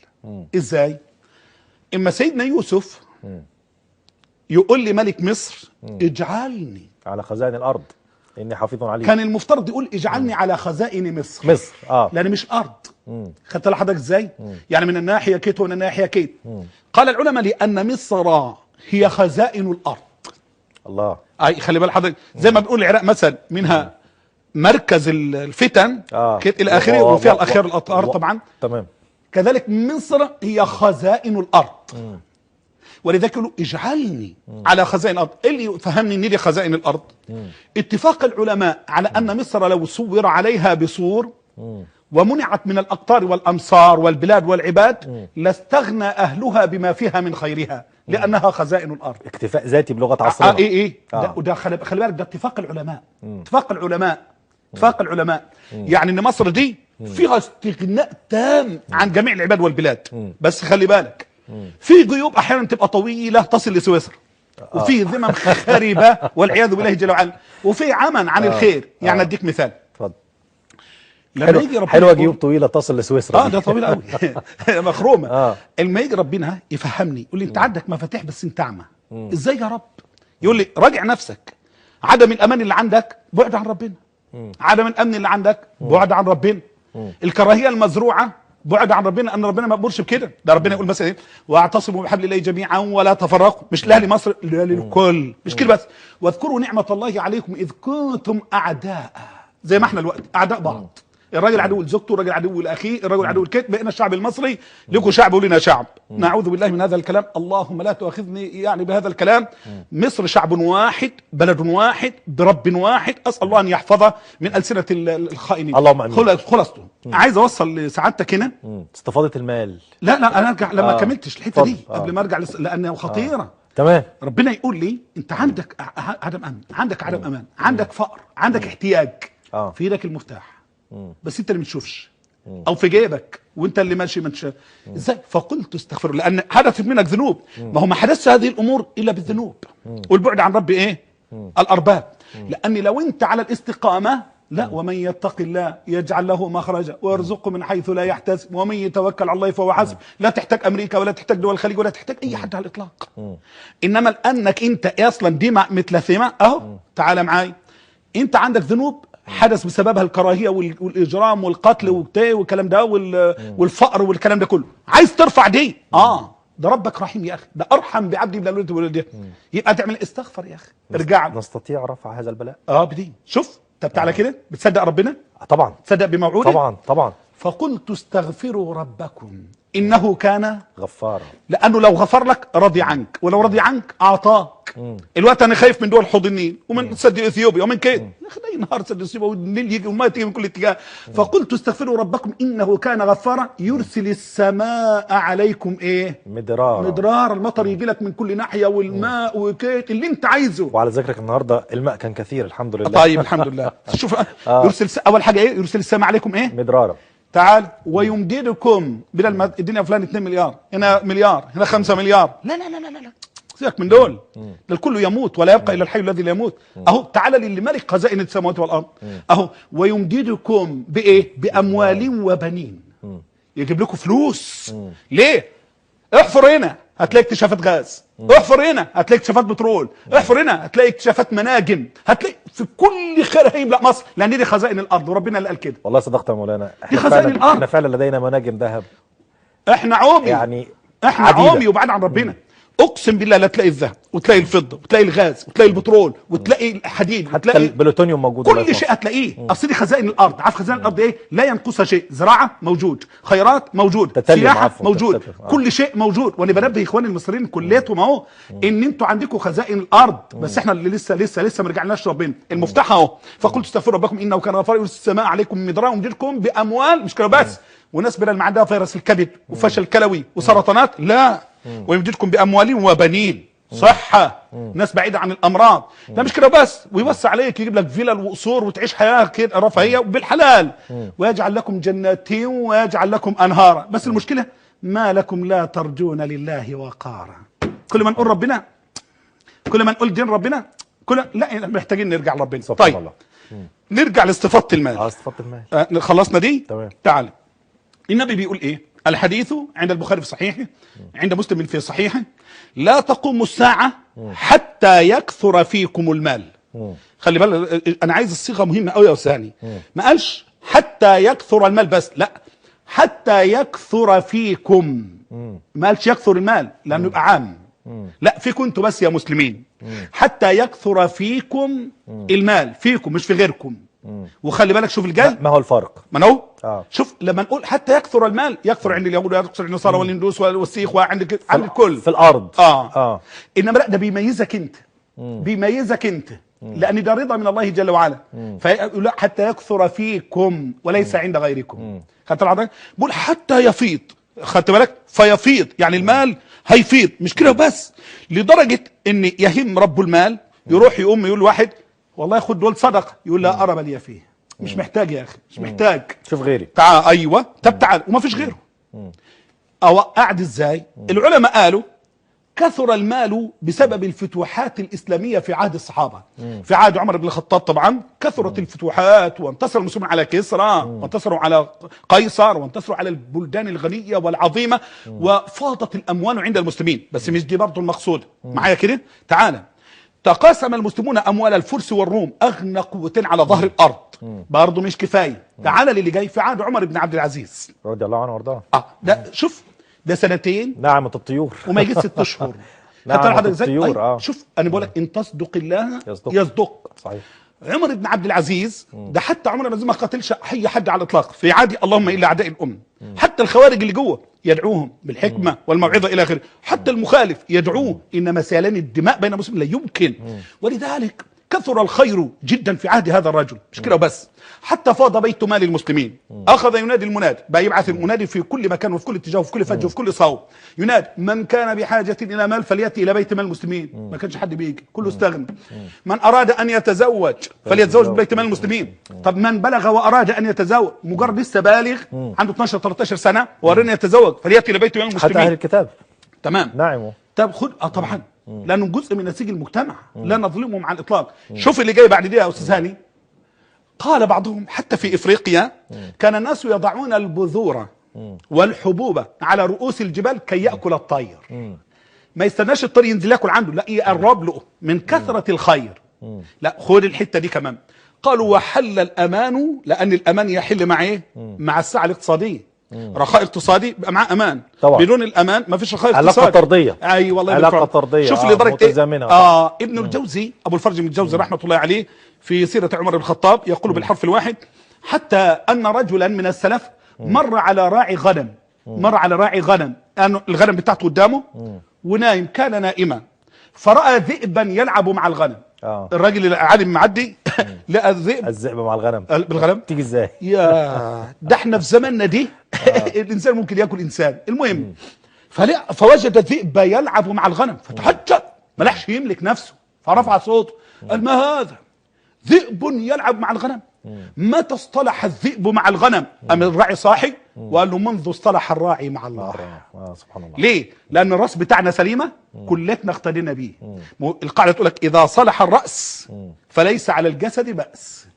ازاي؟ اما سيدنا يوسف يقول لملك مصر اجعلني على خزائن الارض اني حفيظ عليم. كان المفترض يقول اجعلني على خزائن مصر. لان مش ارض. خدت لحضرتك ازاي؟ يعني من الناحيه كيت ومن الناحيه كيت. قال العلماء لان مصر هي خزائن الارض. الله. خلي بال حضرتك زي ما بنقول العراق مثلا منها مركز الفتن كيت الى اخره وفيها الاخير الارض طبعا. تمام. كذلك مصر هي خزائن الارض. ولذلك يقولوا اجعلني على خزائن الارض. ايه اللي يفهمني ان دي خزائن الارض؟ اتفاق العلماء على ان مصر لو صور عليها بسور ومنعت من الاقطار والامصار والبلاد والعباد لاستغنى اهلها بما فيها من خيرها لانها خزائن الارض. اكتفاء ذاتي بلغه عصرنا. وده خلي بالك ده اتفاق العلماء. اتفاق العلماء يعني ان مصر دي فيها استغناء تام عن جميع العباد والبلاد. بس خلي بالك في جيوب احيانا تبقى طويله تصل لسويسرا، وفي ذمم خربه والعياذ بالله جل وعلا، وفي عمى عن الخير. يعني اديك مثال. اتفضل. لما يجي ربنا حلوه جيوب طويله تصل لسويسرا. ده طويل قوي مخرومه. لما يجي ربنا يفهمني يقول لي انت عندك مفاتيح بس انت اعمى. ازاي يا رب؟ يقول لي راجع نفسك. عدم الامان اللي عندك بعد عن ربنا. عدم الامن اللي عندك بعد عن ربنا. الكراهيه المزروعه بعد عن ربنا، ان ربنا ما بيقولش بكده. ده ربنا يقول مثلا ايه؟ واعتصموا بحبل الله جميعا ولا تفرقوا. مش لاهل مصر، للكل. مش كده بس. واذكروا نعمه الله عليكم اذ كنتم اعداء. زي ما احنا الوقت اعداء بعض. الراجل عدو لزوجته، الراجل عدو لاخيه، الراجل عدو الكيت. بقينا الشعب المصري لكم شعب ولنا شعب. نعوذ بالله من هذا الكلام. اللهم لا تؤاخذني يعني بهذا الكلام. مصر شعب واحد، بلد واحد، برب واحد. اسال الله ان يحفظها من السنه الخائنين. اللهم امين. خلاصته عايز اوصل لسعادتك هنا استفاضه المال. لا انا ارجع لما كملتش الحته دي قبل ما ارجع لانها خطيره. تمام. ربنا يقول لي انت عندك عدم امن، عندك عدم امان، عندك فقر، عندك احتياج. في ايدك المفتاح بس انت اللي ما تشوفش، او في جيبك وانت اللي ماشي ما تشوف. ازاي؟ فقلت استغفر لان حدثت منك ذنوب. ما هو ما حدثش هذه الامور الا بالذنوب والبعد عن رب ايه؟ الارباب. لان لو انت على الاستقامه لا، ومن يتق الله يجعل له مخرجا ويرزقه من حيث لا يحتسب ومن يتوكل على الله فهو حسب. لا تحتاج امريكا ولا تحتاج دول الخليج ولا تحتاج اي حد على الاطلاق. انما لانك انت اصلا دماء مثلثمه اهو. تعال معاي. انت عندك ذنوب حدث بسببها الكراهيه والاجرام والقتل والكلام ده والفقر والكلام ده كله. عايز ترفع دي ده ربك رحيم يا اخي، ده ارحم بعبدي من الولد وولده. يبقى تعمل استغفر يا اخي، ارجع له. نستطيع رفع هذا البلاء؟ بدي. شوف طب تعالى كده، بتصدق ربنا؟ طبعا. تصدق بموعوده؟ طبعا طبعا. فقلت استغفروا ربكم انه كان غفارا. لانه لو غفر لك رضي عنك، ولو رضي عنك اعطاك. الوقت انا خايف من دول حوض النيل ومن سد اثيوبيا ومن كده، يا اخي اي نهار سد اثيوبيا والنيل يجي والماء تيجي من كل اتجاه. فقلت استغفروا ربكم انه كان غفارا يرسل السماء عليكم ايه؟ مدرار. المطر يجي لك من كل ناحيه والماء وكيت اللي انت عايزه. وعلى ذكرك النهارده الماء كان كثير الحمد لله. طيب الحمد لله. شوف يرسل اول حاجه ايه؟ يرسل السماء عليكم ايه؟ مدرارا. تعال ويمددكم الدنيا فلان 2 مليار، هنا مليار، هنا 5 مليار. لا لا لا لا لا، سيبك من دول. ده الكل يموت ولا يبقى الا الحي الذي لا يموت. اهو تعالى للملك خزائن السماوات والارض. اهو ويمددكم بايه؟ باموال وبنين. يجيب لكم فلوس. ليه؟ احفر هنا هتلاقي اكتشافات غاز، احفر هنا هتلاقي اكتشافات بترول، احفر هنا هتلاقي اكتشافات مناجم، هتلاقي في كل خير هيملأ مصر، لان دي خزائن الارض وربنا اللي قال كده. والله صدقت يا مولانا، دي خزائن الارض. احنا فعلا لدينا مناجم ذهب. احنا عمي يعني احنا عمي وبعيد عن ربنا. اقسم بالله لا تلاقي الذهب وتلاقي الفضه وتلاقي الغاز وتلاقي البترول وتلاقي الحديد حتى وتلاقي البلوتونيوم موجود، كل شيء هتلاقيه. اصل دي خزائن الارض. عارف خزائن الارض ايه؟ لا ينقصها شيء. زراعه موجود، خيرات موجود، سياحه موجود، كل شيء موجود. وانا بنبه اخواني المصريين كلياتهم اهو ان انتوا عندكم خزائن الارض، بس احنا اللي لسه ما رجعناش ربنا. المفتاح اهو. فقلت استغفروا ربكم انه كان غفارا يرسل السماء عليكم مدرارا ويمددكم باموال. مش كده بس، وناس بدل ما عندها فيروس الكبد وفشل كلوي وسرطانات، لا، ويمددكم باموال وبنين، صحه، ناس بعيده عن الامراض. لا مش كده بس، ويوسع عليك، يجيب لك فيلل وقصور وتعيش حياه كده رفاهيه بالحلال، ويجعل لكم جنات ويجعل لكم انهارا. بس المشكله ما لكم لا ترجون لله وقارا. كل ما نقول ربنا، كل ما نقول دين ربنا، لا محتاجين نرجع لربنا. طيب الله. نرجع لاستفاضه المال. استفاضه المال. خلصنا دي. تمام. تعال النبي بيقول ايه؟ الحديث عند البخاري في صحيحه، عند مسلم في صحيحه: لا تقوم الساعة حتى يكثر فيكم المال. خلي بالك انا عايز الصيغة مهمة قوي يا استاذ. ما قالش حتى يكثر المال بس، لا، حتى يكثر فيكم. ما قالش يكثر المال لانه يبقى عام، لا، فيكم انتوا بس يا مسلمين. حتى يكثر فيكم المال، فيكم مش في غيركم. وخلي بالك شوف الجاي، ما هو الفرق؟ ما هو شوف لما نقول حتى يكثر المال، يكثر عند اليهود ويكثر عند النصارى والهندوس والسيخ وعند الكل في الارض. انما لا، ده بيميزك انت، بيميزك انت، لان ده رضا من الله جل وعلا. فيقول حتى يكثر فيكم وليس عند غيركم. خدت العضله؟ بقول حتى يفيض، خدت بالك؟ فيفيض يعني المال هيفيض. مش كده بس، لدرجه ان يهم رب المال يروح يقوم يقول واحد والله خد دول صدقه، يقول لا ارى لي فيه، مش محتاج يا اخي، مش محتاج، شوف غيري. تعال. ايوه، طب تعال، وما فيش غيره. او قاعد ازاي؟ العلماء قالوا كثر المال بسبب الفتوحات الاسلاميه في عهد الصحابه. في عهد عمر بن الخطاب طبعا كثرت الفتوحات، وانتصر المسلمون على كسرى، وانتصروا على قيصر، وانتصروا على البلدان الغنيه والعظيمه، وفاضت الاموال عند المسلمين. بس مش دي برضه المقصود معايا كده. تعال، تقاسم المسلمون اموال الفرس والروم، اغنى قوتين على ظهر الارض. برضه مش كفايه. تعال للي جاي في عهد عمر بن عبد العزيز رضي الله عنه وارضاه. ده شوف، ده سنتين نعمة الطيور وما يجي 6 اشهر. نعمة الطيور. شوف انا بقول لك ان تصدق الله يصدق. صحيح. عمر بن عبد العزيز ده حتى عمر بن العزيز ما قاتلش اي حد على الاطلاق في عادي، اللهم الا اعداء الامه. حتى الخوارج اللي جوه يدعوهم بالحكمه والموعظه الى اخره، حتى المخالف يدعوه. انما سيلان الدماء بين المسلمين لا يمكن. ولذلك كثر الخير جدا في عهد هذا الرجل. مش كده بس، حتى فاض بيت مال المسلمين. اخذ ينادي المنادي، بقى يبعث المنادي في كل مكان وفي كل اتجاه وفي كل فج وفي كل صوب، ينادي من كان بحاجه الى مال فلياتي الى بيت مال المسلمين. ما كانش حد بيجي، كله استغنى. من اراد ان يتزوج فليتزوج ببيت مال المسلمين. طب من بلغ واراد ان يتزوج، مجرد لسه بالغ عنده 12 13 سنه واراد ان يتزوج فلياتي الى بيت مال المسلمين. حتى اهل الكتاب. تمام. نعم. طب خد طبعا، لانه جزء من نسيج المجتمع، لا نظلمهم على الاطلاق. شوف اللي جاي بعد دي يا استاذ هاني. قال بعضهم حتى في افريقيا كان الناس يضعون البذور والحبوب على رؤوس الجبال كي ياكل الطير. ما يستناش الطير ينزل ياكل عنده، لا، يقرب له من كثره الخير. لا، خد الحته دي كمان. قالوا وحل الامان، لان الامان يحل مع ايه؟ مع الساعه الاقتصاديه. رخاء اقتصادي يبقى معاه امان طبعا. بدون الامان ما فيش رخاء علاقة اقتصادي. طردية. اي والله علاقة طردية. شوف لدرجه متزامنة. ابن الجوزي ابو الفرج بن الجوزي رحمه الله عليه في سيره عمر بن الخطاب يقول بالحرف الواحد: حتى ان رجلا من السلف مر على راعي غنم، يعني الغنم بتاعته قدامه ونايم، كان نائما، فرأى ذئبا يلعب مع الغنم. الراجل العالم معدي لقى الذئب مع الغنم بالغنم. تيجي ازاي؟ يا ده احنا في زماننا دي الانسان ممكن ياكل انسان. المهم فوجد الذئب يلعب مع الغنم فتحجر، ما لحش يملك نفسه، فرفع صوته قال: ما هذا؟ ذئب يلعب مع الغنم. متى اصطلح الذئب مع الغنم؟ أم الراعي صاحي وقال له: منذ اصطلح الراعي مع الله. سبحان الله. ليه؟ لأن الرأس بتاعنا سليمة، كلتنا اقتدينا بيه. القاعدة تقول لك: إذا صلح الرأس فليس على الجسد بأس.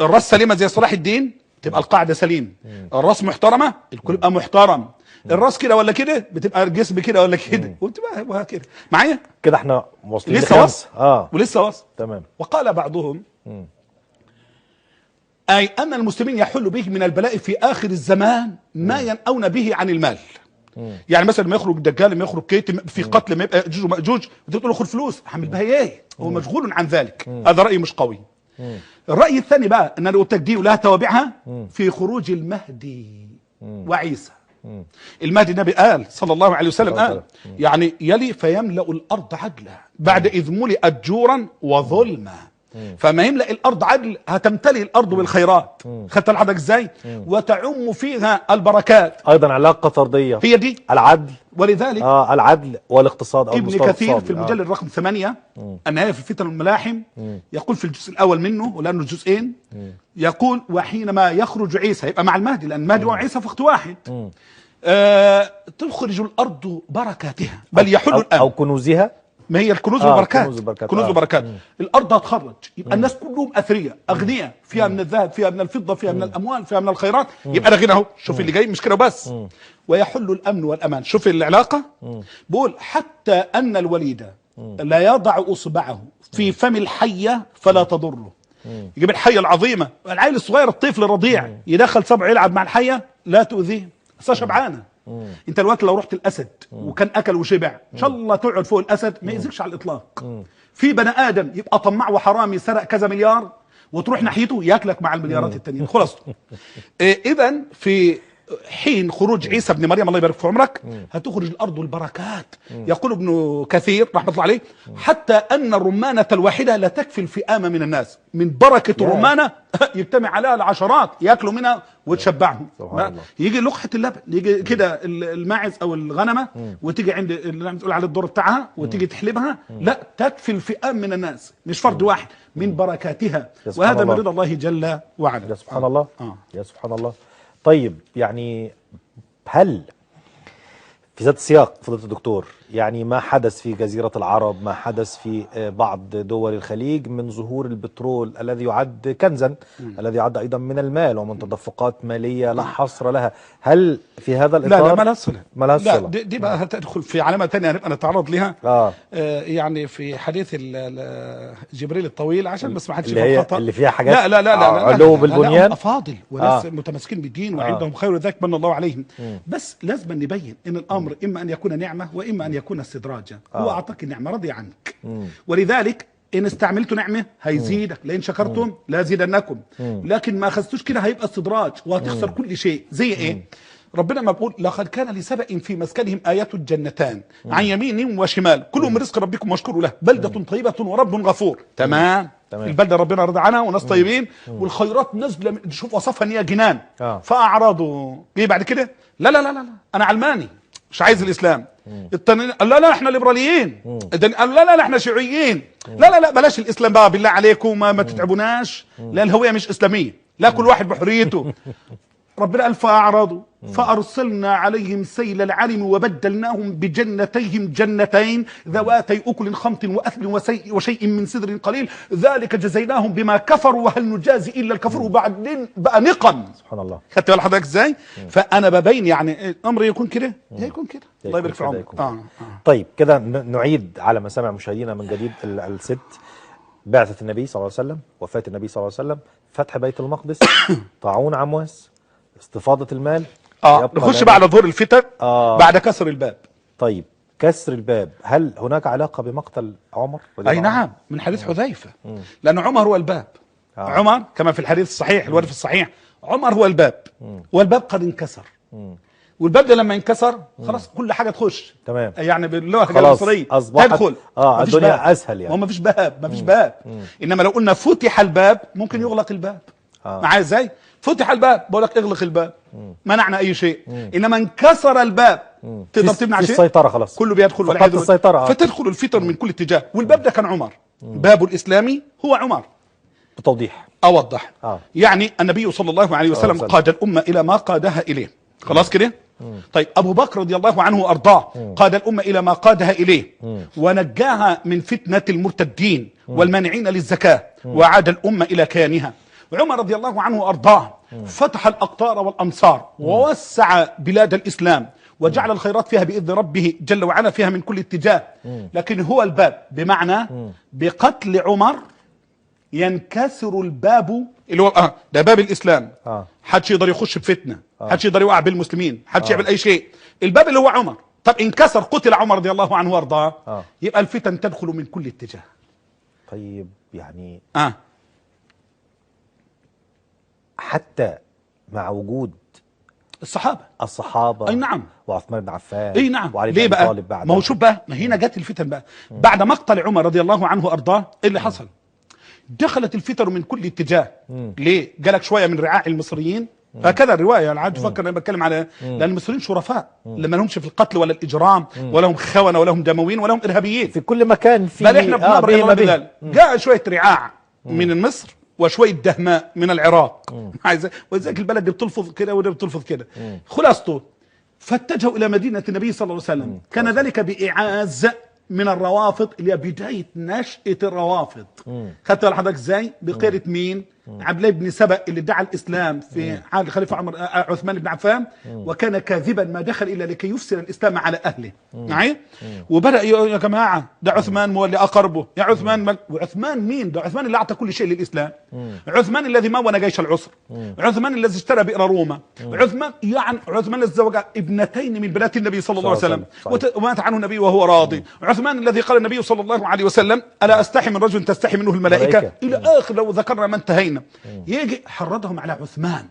الرأس سليمة زي صلاح الدين تبقى القاعدة سليم. الرأس محترمة الكل يبقى محترم. الراس كده ولا كده بتبقى الجسم كده ولا كده، وبتبقى وهكذا. معايا كده احنا واصلين لسه وصل. ولسه وصل. تمام. وقال بعضهم أي أن المسلمين يحل به من البلاء في آخر الزمان ما ينأون به عن المال. يعني مثلا ما يخرج دجال، ما يخرج كيت في قتل، ما يبقى يأجوج ومأجوج، وتقول له خد فلوس، هعمل بها ايه؟ هو مشغول عن ذلك. هذا رأي مش قوي. الرأي الثاني بقى أن التجديد لها توابعها في خروج المهدي وعيسى. المهدي النبي قال صلى الله عليه وسلم قال يعني يلي فيملأ الأرض عدلا بعد إذ ملئت جورا وظلما. فما يملأ الأرض عدل هتمتلئ الأرض بالخيرات. خدت حضرتك ازاي؟ وتعم فيها البركات. أيضا علاقة طردية هي دي العدل. ولذلك العدل والاقتصاد أو ابن كثير في المجلد رقم 8 النهاية في الفتن والملاحم يقول في الجزء الأول منه، ولأنه جزئين، يقول: وحينما يخرج عيسى، يبقى مع المهدي لأن المهدي وعيسى في وقت واحد، تخرج الأرض بركاتها بل يحل الأمن أو كنوزها. ما هي الكنوز والبركات. كنوز وبركات. الارض هتخرج، يبقى الناس كلهم اثرياء اغنياء، فيها من الذهب، فيها من الفضه، فيها من الاموال، فيها من الخيرات. يبقى ده غنى اهو. شوف اللي جاي مش كده بس. ويحل الامن والامان. شوف العلاقه. بقول: حتى ان الوليد لا يضع اصبعه في فم الحيه فلا تضره. يجيب الحيه العظيمه، العيل الصغير الطفل الرضيع يدخل صبعه يلعب مع الحيه لا تؤذيه، اصلا شبعانه. انت الوقت لو رحت الاسد وكان اكل وشبع، ان شاء الله تقعد فوق الاسد ما يأذيكش على الاطلاق. في بني ادم يبقى طماع وحرامي سرق كذا مليار وتروح ناحيته ياكلك مع المليارات التانيين. خلاص اذا في حين خروج عيسى ابن مريم الله يبارك في عمرك هتخرج الارض البركات. يقول ابن كثير رحمه الله عليه: حتى ان الرمانه الواحده لا تكفي الفئام من الناس. من بركه الرمانه يجتمع عليها العشرات ياكلوا منها وتشبعهم. يجي لقحه اللبن، يجي كده الماعز او الغنمه وتيجي عند اللي بتقول على الدور بتاعها وتيجي تحلبها، لا تكفي الفئام من الناس، مش فرد واحد، من بركاتها. وهذا من رضا الله جل وعلا. يا سبحان الله. يا سبحان الله. طيب يعني هل في ذات السياق فضيلة الدكتور يعني ما حدث في جزيرة العرب، ما حدث في بعض دول الخليج من ظهور البترول الذي يعد كنزا، الذي يعد أيضا من المال ومن تدفقات مالية لا حصر لها، هل في هذا الإطار؟ لا ما لها صلة. ما لها صلة. لا دي بقى هتدخل في علامة تانية هنبقى نتعرض لها. يعني في حديث جبريل الطويل عشان بس ما حدش يفهم خطأ اللي فيها حاجات لا علو بالبنيان، أفاضل وناس متمسكين بالدين وعندهم خير ذاك من الله عليهم. بس لازم نبين إن الأمر إما أن يكون نعمة وإما أن يكون استدراجا. هو أعطاك النعمة رضي عنك، ولذلك إن استعملت نعمة هيزيدك، لئن شكرتم لازيدنكم، لكن ما أخذتوش كده هيبقى استدراج وهتخسر كل شيء. زي إيه؟ ربنا ما بقول: لقد كان لسبأ في مسكنهم آيات الجنتان عن يمين وشمال كلوا من رزق ربكم واشكروا له بلدة طيبة ورب غفور. تمام. البلدة ربنا رضى عنها وناس طيبين والخيرات نازلة. شوف وصفها ان هي جنان. فأعرضوا. ايه بعد كده؟ لا لا لا لا انا علماني مش عايز الاسلام. التانيين قال لا احنا ليبراليين. قال لا احنا شيوعيين. لا بلاش الاسلام بقى بالله عليكم ما تتعبوناش. لا الهوية مش اسلامية، لا كل واحد بحريته. ربنا قال: فأعرضوا فأرسلنا عليهم سيل العرم وبدلناهم بجنتيهم جنتين ذواتي أكل خمط وأثل وشيء من سدر قليل ذلك جزيناهم بما كفروا وهل نجازي إلا الكفر. وبعدين بقى نقم. سبحان الله. خدت بالك حضرتك ازاي؟ فأنا ببين يعني الأمر يكون كده يكون كده. الله يبارك في عمرك. طيب كده نعيد على مسامع مشاهدينا من جديد الست: بعثة النبي صلى الله عليه وسلم، وفاة النبي صلى الله عليه وسلم، فتح بيت المقدس، طاعون عمواس، استفاضة المال، نخش بقى على ظهور الفتن بعد كسر الباب. طيب كسر الباب، هل هناك علاقة بمقتل عمر؟ أي نعم، من حديث حذيفة، لأن عمر هو الباب. عمر كما في الحديث الصحيح الوارد في الصحيح، عمر هو الباب، والباب قد انكسر، والباب ده لما ينكسر خلاص كل حاجة تخش. تمام. يعني باللغة المصرية تدخل، الدنيا أسهل يعني. ما فيش باب، ما فيش باب. إنما لو قلنا فتح الباب ممكن يغلق الباب. معايا ازاي؟ فتح الباب بقول لك اغلق الباب، منعنا اي شيء. انما انكسر الباب تقدر تمنع شيء؟ السيطرة خلاص، كله بيدخل ولا فقدت السيطرة. فتدخل الفتن من كل اتجاه، والباب ده كان عمر. باب الاسلامي هو عمر. بتوضيح اوضح. يعني النبي صلى الله عليه وسلم قاد الامه الى ما قادها اليه، خلاص كده. طيب ابو بكر رضي الله عنه وارضاه قاد الامه الى ما قادها اليه، ونجاها من فتنه المرتدين والمانعين للزكاه، وعاد الامه الى كيانها. عمر رضي الله عنه وارضاه فتح الاقطار والامصار، ووسع بلاد الاسلام، وجعل الخيرات فيها باذن ربه جل وعلا فيها من كل اتجاه. لكن هو الباب، بمعنى بقتل عمر ينكسر الباب اللي هو ده باب الاسلام. حدش يقدر يخش بفتنه، حدش يقدر يوقع بالمسلمين، حدش يعمل اي شيء. الباب اللي هو عمر، طب انكسر، قتل عمر رضي الله عنه وارضاه، يبقى الفتن تدخل من كل اتجاه. طيب يعني حتى مع وجود الصحابة اي نعم، وعثمان بن عفان، اي نعم، وعلي ليه بن بقى؟ طالب بعد. ما هو شوف بقى، ما هنا جت الفتن بقى بعد مقتل عمر رضي الله عنه وارضاه. ايه اللي حصل؟ دخلت الفتن من كل اتجاه. ليه؟ جالك شويه من رعاع المصريين، هكذا الروايه. انا عاد افكر انا بتكلم على، لان المصريين شرفاء، لما لهمش في القتل ولا الاجرام، ولا هم خونه ولا هم دمويين ولا هم ارهابيين في كل مكان. في بل احنا بنبرأ الى ذلك. جاء شويه رعاع من مصر وشويه دهماء من العراق، ولذلك البلد دي بتلفظ كده ودي بتلفظ كده. خلاصته فاتجهوا الى مدينه النبي صلى الله عليه وسلم. كان ذلك باعاز من الروافض، اللي هي بدايه نشاه الروافض. خدت بالك حضرتك ازاي؟ بقياده مين؟ عبد الله بن سبأ، اللي ادعى الاسلام في عهد الخليفه عثمان بن عفان، وكان كاذبا ما دخل الا لكي يفسد الاسلام على اهله. معي؟ وبدا يا جماعه ده عثمان مولي اقربه، يا عثمان وعثمان مين؟ ده عثمان اللي اعطى كل شيء للاسلام، عثمان الذي مون جيش العسر، عثمان الذي اشترى بئر روما، عثمان يعني عثمان الذي زوج ابنتين من بنات النبي صلى الله عليه وسلم، ومات عنه النبي وهو راضي، عثمان الذي قال النبي صلى الله عليه وسلم الا استحي من رجل تستحي منه الملائكه، الى اخر. لو ذكرنا ما انتهينا. يجي حرضهم على عثمان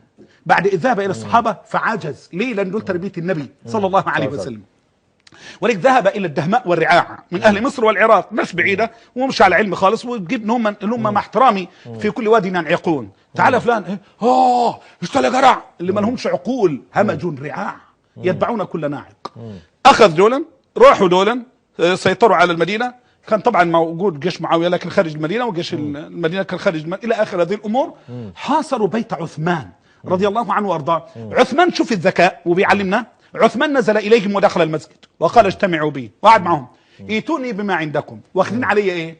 بعد الذهاب الى الصحابه فعجز. ليه؟ لان دول تربيه النبي صلى الله عليه وسلم. ولذلك ذهب الى الدهماء والرعاع من اهل مصر والعراق، مش بعيده ومش على علم خالص، وتجيب هم مع احترامي في كل واد ينعقون. تعال فلان اشترى جرع، اللي ما لهمش عقول، همج رعاع يتبعون كل ناعق. اخذ دولا، راحوا دولا، سيطروا على المدينه. كان طبعا موجود جيش معاويه لكن خارج المدينه، وجيش المدينه كان خارج الى اخر هذه الامور. حاصروا بيت عثمان رضي الله عنه وارضاه. عثمان شوف الذكاء وبيعلمنا. عثمان نزل اليهم ودخل المسجد وقال اجتمعوا بي، وقعد معهم. ائتوني بما عندكم. واخدين علي ايه؟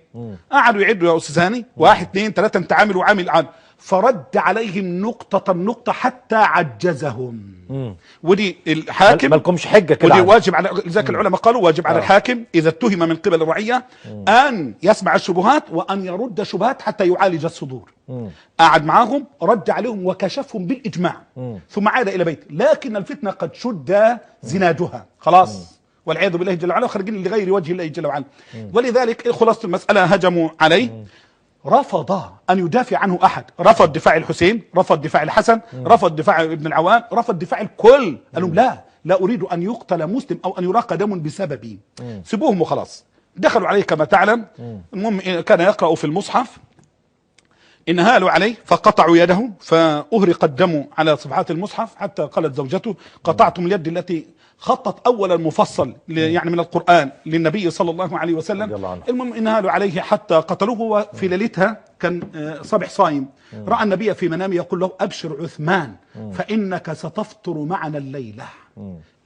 قعدوا يعدوا يا استاذ هاني، 1 2 3 انت عامل وعامل عامل. فرد عليهم نقطة حتى عجزهم. ودي الحاكم مالكمش حجة كده، ودي واجب على ذاك العلماء قالوا واجب على الحاكم إذا اتهم من قبل الرعية أن يسمع الشبهات وأن يرد الشبهات حتى يعالج الصدور. قعد معاهم، رد عليهم وكشفهم بالإجماع، ثم عاد إلى بيته. لكن الفتنة قد شد زنادها خلاص، والعياذ بالله جل وعلا، وخارجين لغير وجه الله جل وعلا. ولذلك خلاصة المسألة هجموا عليه. رفض أن يدافع عنه أحد، رفض دفاع الحسين، رفض دفاع الحسن، رفض دفاع ابن العوام، رفض دفاع الكل. قال لهم لا أريد أن يقتل مسلم أو أن يراق دم بسببي، سيبوهم وخلاص. دخلوا عليه كما تعلم. المهم كان يقرأ في المصحف، انهالوا عليه فقطعوا يده فأهرق الدم على صفحات المصحف، حتى قالت زوجته قطعتم اليد التي خطت أول المفصل يعني من القرآن للنبي صلى الله عليه وسلم. المهم انهالوا عليه حتى قتلوه. وفي ليلتها كان صبح صايم، رأى النبي في منامه يقول له أبشر عثمان فإنك ستفطر معنا الليلة.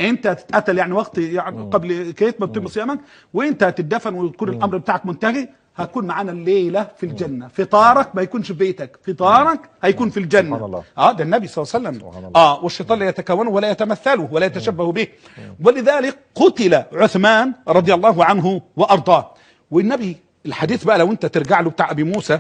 انت هتتقتل يعني وقت يعني قبل كيت ما تتم صيامك، وانت هتدفن ويكون الامر بتاعك منتهي، هتكون معانا الليله في الجنه. فطارك ما يكونش في بيتك، فطارك هيكون في الجنه. سبحان الله. ده النبي صلى الله عليه وسلم. والشيطان لا يتكونه ولا يتمثله ولا يتشبه به. ولذلك قتل عثمان رضي الله عنه وارضاه. والنبي الحديث بقى لو انت ترجع له بتاع ابي موسى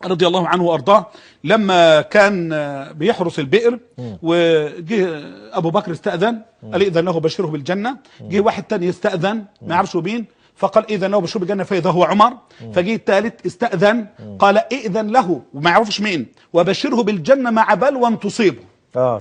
رضي الله عنه وارضاه لما كان بيحرس البئر، وجه ابو بكر استاذن، قال اذن له بشره بالجنه. جه واحد تاني يستاذن ما يعرفش مين، فقال اذن له بشره بالجنه فاذا هو عمر. فجه الثالث استاذن قال اذن له وما يعرفش مين وبشره بالجنه مع بلوى تصيبه.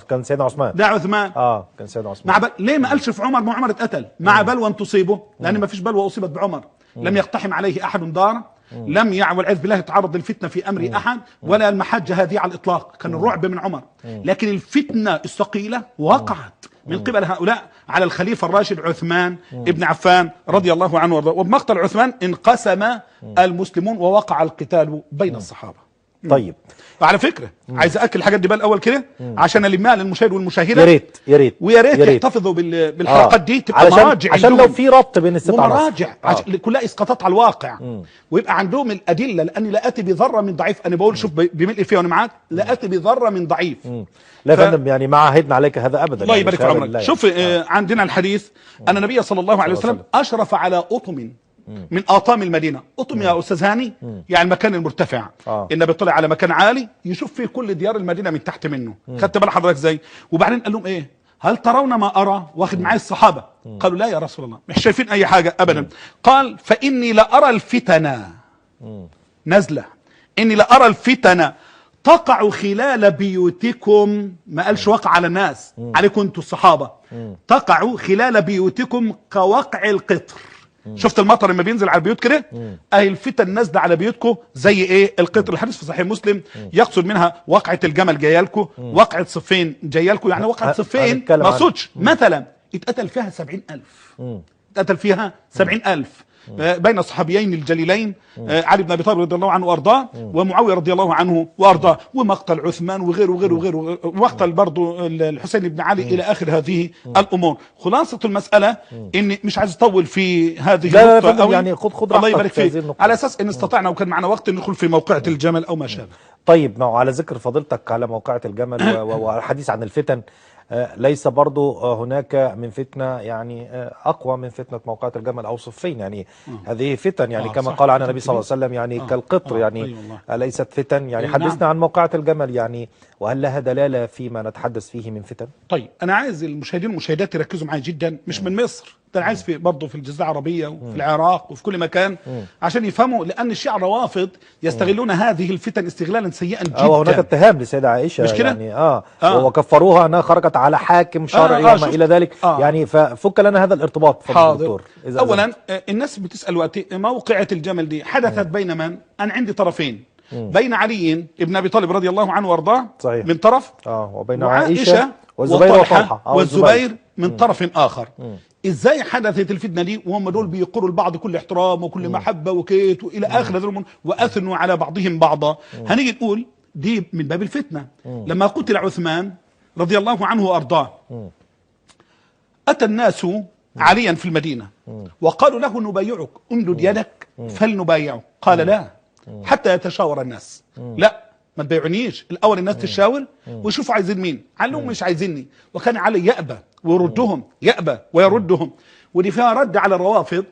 كان سيدنا عثمان. ده عثمان. كان سيدنا عثمان. ليه ما قالش في عمر؟ ما عمر اتقتل مع بلوى تصيبه، لان ما فيش بلوى اصيبت بعمر. لم يقتحم عليه احد دار، لم والعياذ بالله يتعرض للفتنه في امر احد، ولا المحجه هذه على الاطلاق. كان الرعب من عمر، لكن الفتنه الثقيله وقعت من قبل هؤلاء على الخليفه الراشد عثمان ابن عفان رضي الله عنه وارضاه. وبمقتل عثمان انقسم المسلمون ووقع القتال بين الصحابه. طيب، وعلى فكره عايز اكل الحاجات دي بقى الاول كده عشان المها للمشاهد والمشاهده. يا ريت ويا ريت يحتفظوا بالحلقات دي، تبقى مراجع عشان لو في ربط بين الست ومراجع كلها اسقاطات على الواقع. ويبقى عندهم الادله، لاني لا اتي بذره من ضعيف. انا بقول شوف بملء فيها وانا معاك، لا اتي بذره من ضعيف. لا يا فندم، يعني ما عهدنا عليك هذا ابدا. الله يبارك في عمرك. شوف عندنا الحديث ان النبي صلى الله عليه وسلم اشرف على اطم من اطام المدينه. اطم يا استاذ هاني يعني المكان المرتفع. النبي طلع على مكان عالي يشوف فيه كل ديار المدينه من تحت منه. خدت بال حضرتك ازاي؟ وبعدين قال لهم ايه؟ هل ترون ما ارى؟ واخد معايا الصحابه. قالوا لا يا رسول الله، مش شايفين اي حاجه ابدا. قال فاني لارى الفتن نزله، اني لارى الفتن تقع خلال بيوتكم. ما قالش وقع على الناس، عليكم انتوا الصحابه. تقع خلال بيوتكم كوقع القطر. شفت المطر لما بينزل على البيوت كده؟ اهي الفتن نازله على بيوتكم زي ايه؟ القطر. الحديث في صحيح مسلم يقصد منها وقعه الجمل جايه لكم، وقعه صفين جايه لكم. يعني وقعه صفين ما اقصدش مثلا اتقتل فيها 70,000. اتقتل فيها 70,000 بين الصحابيين الجليلين علي بن ابي طالب رضي الله عنه وارضاه، ومعاويه رضي الله عنه وارضاه، ومقتل عثمان وغيره وغيره وغيره، ومقتل برضه الحسين بن علي الى اخر هذه الامور. خلاصه المساله اني مش عايز اطول في هذه النقطه قوي، يعني خد الله يبارك فيك، على اساس ان استطعنا وكان معنا وقت ندخل في موقعة الجمل او ما شابه. طيب، ما هو على ذكر فضيلتك على موقعة الجمل والحديث عن الفتن، ليس برضو هناك من فتنة يعني أقوى من فتنة موقعة الجمل أو صفين. يعني هذه فتن يعني كما قال عنها النبي صلى الله عليه وسلم يعني كالقطر يعني ليست فتن. يعني حدثنا عن موقعة الجمل يعني، وهل لها دلالة فيما نتحدث فيه من فتن؟ طيب، أنا عايز المشاهدين والمشاهدات يركزوا معي جدا، مش من مصر، ده أنا عايز في برضه في الجزيرة العربية وفي العراق وفي كل مكان عشان يفهموا، لأن الشيعة الروافض يستغلون هذه الفتن استغلالا سيئا جدا. وهناك اتهام لسيدة عائشة مش كده؟ يعني وكفروها أنها خرجت على حاكم شرعي وما إلى ذلك. يعني ففك لنا هذا الارتباط حاضر. أولا الناس بتسأل وقت موقعة الجمل دي حدثت بين من؟ أنا عندي طرفين، بين علي ابن ابي طالب رضي الله عنه وارضاه من طرف، وبين عائشه والزبير وطلحه والزبير من طرف اخر. ازاي حدثت الفتنه دي وهم دول بيقروا البعض كل احترام وكل محبه وكيت والى اخر ذلك، واثنوا على بعضهم بعضا؟ هنيجي نقول دي من باب الفتنه. لما قتل عثمان رضي الله عنه وارضاه، اتى الناس عليا في المدينه وقالوا له نبايعك، امدد يدك فلنبايعك. قال لا حتى يتشاور الناس. لا، ما تبايعونيش، الاول الناس تشاور ويشوفوا عايزين مين. علهم مش عايزيني، وكان علي يأبى ويردهم، يأبى ويردهم. ودي فيها رد على الروافض